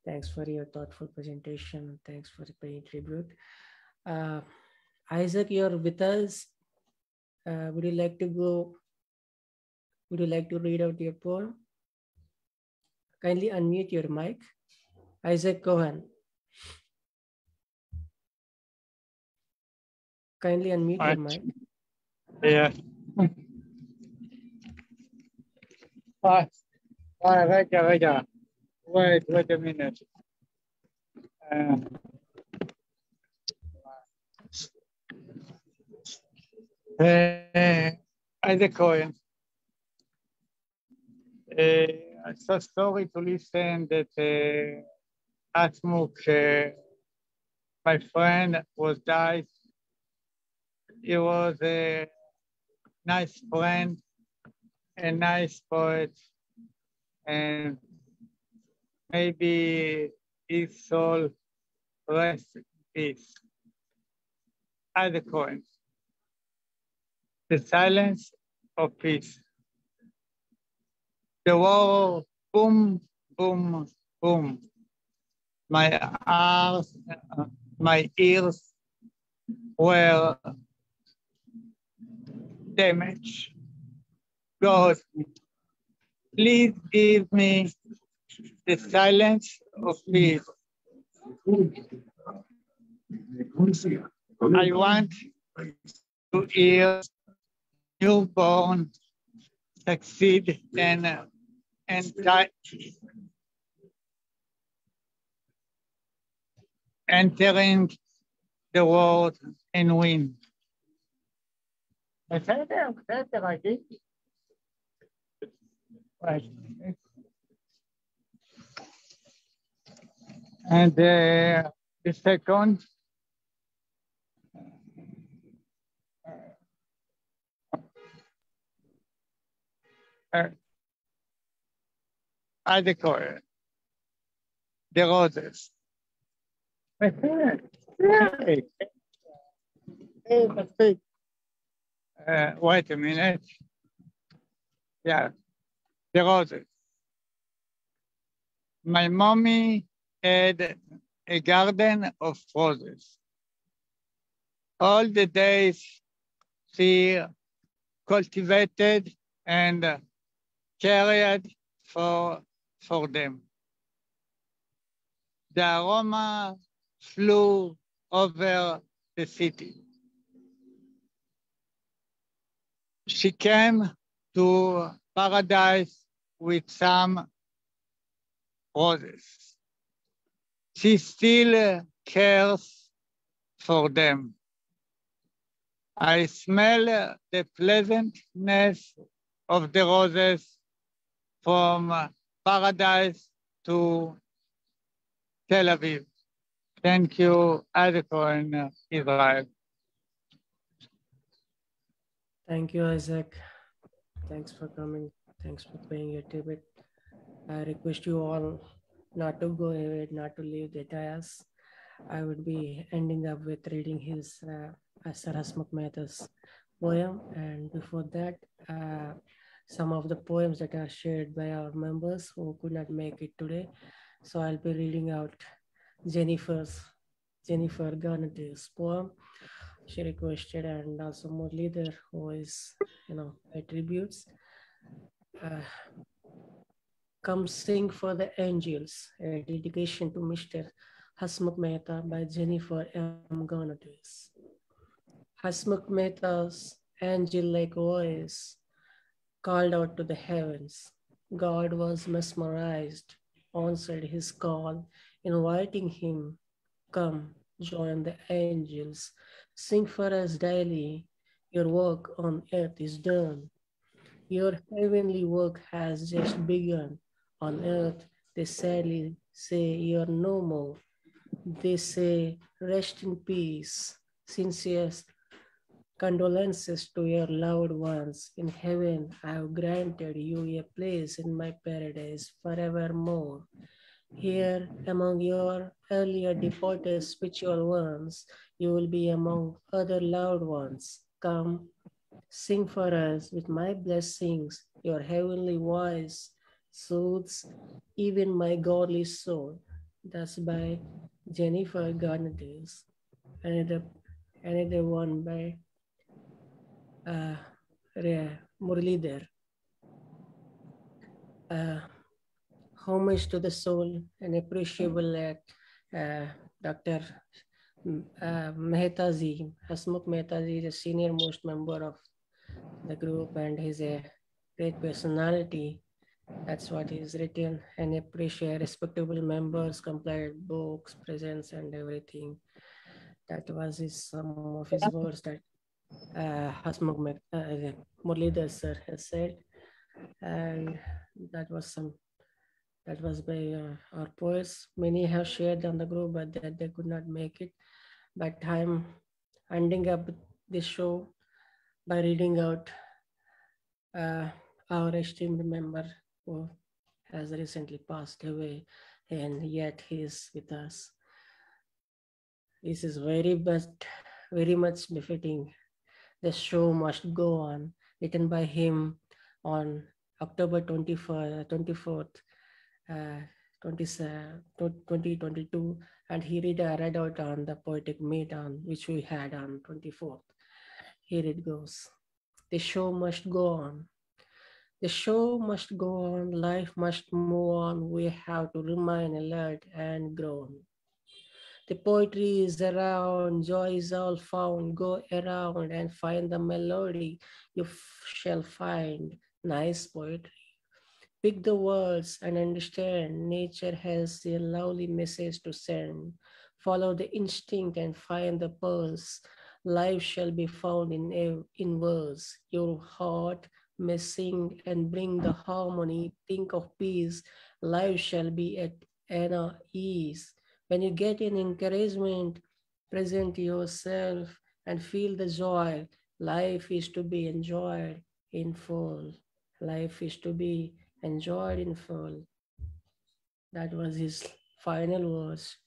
Thanks for your thoughtful presentation. Thanks for paying tribute. Isaac, you're with us. Would you like to go? Would you like to read out your poem? Kindly unmute your mic. Isaac, go ahead. Kindly unmute your mic. Yeah. Wait a minute. Isaac Cohen. I'm so sorry to listen that Hasmukh, my friend, was died. He was a nice friend, a nice poet, and maybe his soul rests in peace. Isaac Cohen. The silence of peace. The war, boom, boom, boom. My ears were damaged. God, please give me the silence of peace. I want to hear newborn succeed and entering the world and win. And the second, I declare the roses. Wait a minute. Yeah, the roses. My mommy had a garden of roses. All the days she cultivated and cared for them. The aroma flew over the city. She came to paradise with some roses. She still cares for them. I smell the pleasantness of the roses from paradise to Tel Aviv. Thank you, Isaac Cohen, Israel. Thank you, Isaac. Thanks for coming. Thanks for paying your tribute. I request you all not to go away, not to leave the dais. I would be ending up with reading his Dr Hasmukh Mehta's poem, and before that, some of the poems that are shared by our members who could not make it today. So I'll be reading out Jennifer Garnet's poem she requested, and also Muralidhar, who is, attributes. Come Sing for the Angels, a dedication to Mr. Hasmukh Mehta by Jennifer M. Garnet's. Hasmukh Mehta's angel-like voice called out to the heavens. God was mesmerized, answered his call, inviting him, come, join the angels, sing for us daily, your work on earth is done. Your heavenly work has just begun. On earth, they sadly say you're no more. They say, rest in peace, sincere condolences to your loved ones. In heaven, I have granted you a place in my paradise forevermore. Here, among your earlier departed spiritual ones, you will be among other loved ones. Come, sing for us with my blessings. Your heavenly voice soothes even my godly soul. That's by Jennifer Garnet's. Another one by Muralidhar. Homage to the soul, an appreciable at Dr. Mehta ji. Hasmukh Mehta ji is a senior most member of the group, and he's a great personality. That's what he's written, and appreciate respectable members, completed books, presents, and everything. That was some of his words that Hasmukh Mehta, Muralidhar sir has said, and that was by our poets. Many have shared on the group, but that they could not make it. But I'm ending up this show by reading out our esteemed member who has recently passed away, and yet he is with us. This is very much befitting. The show must go on, written by him on October 24th, 2022, and he read out on the poetic meet on which we had on 24th. Here it goes. The show must go on. The show must go on. Life must move on. We have to remain alert and grown. The poetry is around, joy is all found. Go around and find the melody. You shall find nice poetry. Pick the words and understand. Nature has a lovely message to send. Follow the instinct and find the pulse. Life shall be found in words. Your heart may sing and bring the harmony. Think of peace. Life shall be at ease. When you get an encouragement, present yourself and feel the joy. Life is to be enjoyed in full. Life is to be enjoyed in full. That was his final words.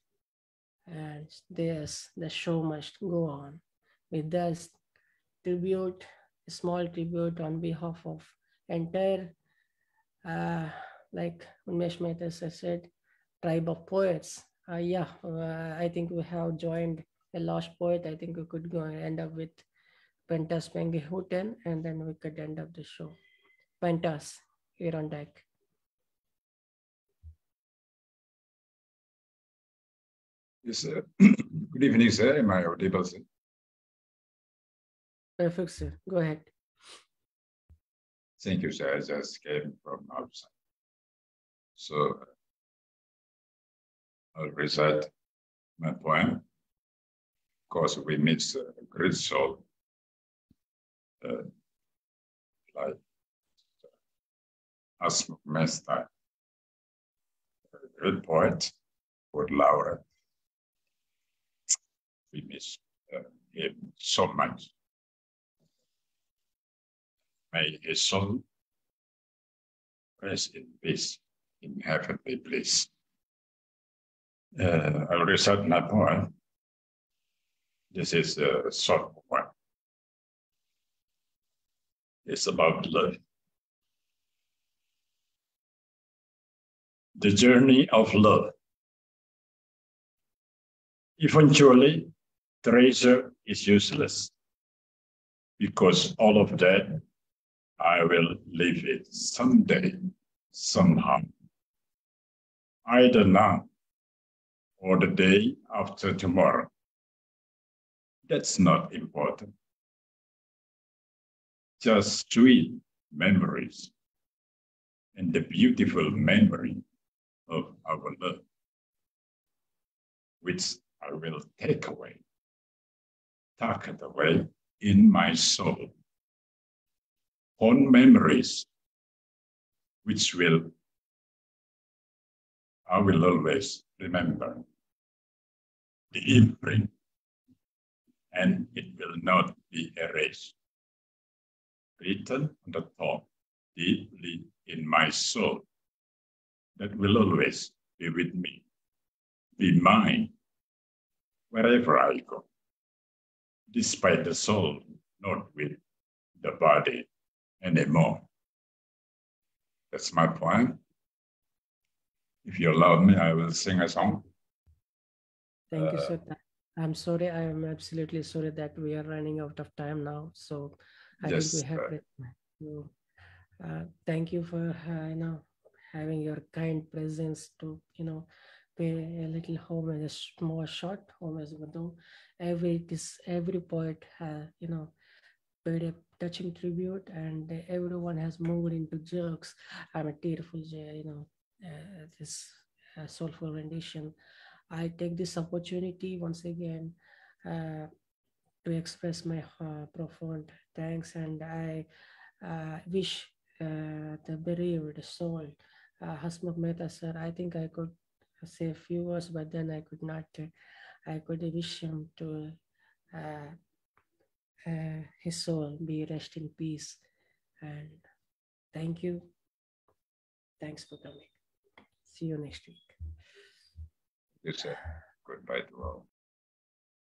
And this, the show must go on. With that tribute, a small tribute on behalf of entire, like Unmesh Mehta said, tribe of poets. I think we have joined a last poet. I think we could go and end up with Pantas Pantihutan, and then we could end up the show. Pantas, here on deck. Yes, sir. Good evening, sir. Am I audible, sir? Perfect, sir. Go ahead. Thank you, sir. I just came from outside. So I'll recite my poem. Of course, we mix great soul, like Hasmukh Mehta, a great poet, good laureate. We miss him so much. May his soul rest in peace. in heavenly bliss. I will recite my poem. This is a short one. It's about love. The journey of love. Eventually, treasure is useless because all of that I will leave it someday, somehow. Either now or the day after tomorrow. That's not important. Just sweet memories and the beautiful memory of our love, which I will take away, tuck it away in my soul. Fond memories, which I will always remember. The imprint, and it will not be erased. Written on the top, deeply in my soul, that will always be with me, be mine, wherever I go, despite the soul not with the body anymore. That's my point. If you allow me, I will sing a song. Thank you, Shwetha. I'm sorry, I am absolutely sorry that we are running out of time now. So I think we have to thank you for having your kind presence to pay a little homage, a small short homage. Every poet has paid a touching tribute, and everyone has moved into jokes. I'm a tearful, this soulful rendition. I take this opportunity once again to express my profound thanks, and I wish the bereaved soul, Hasmukh Mehta sir. I think I could say a few words, but then I could not. I could wish him to his soul be rest in peace. And thank you. Thanks for coming. See you next week. You said goodbye to all.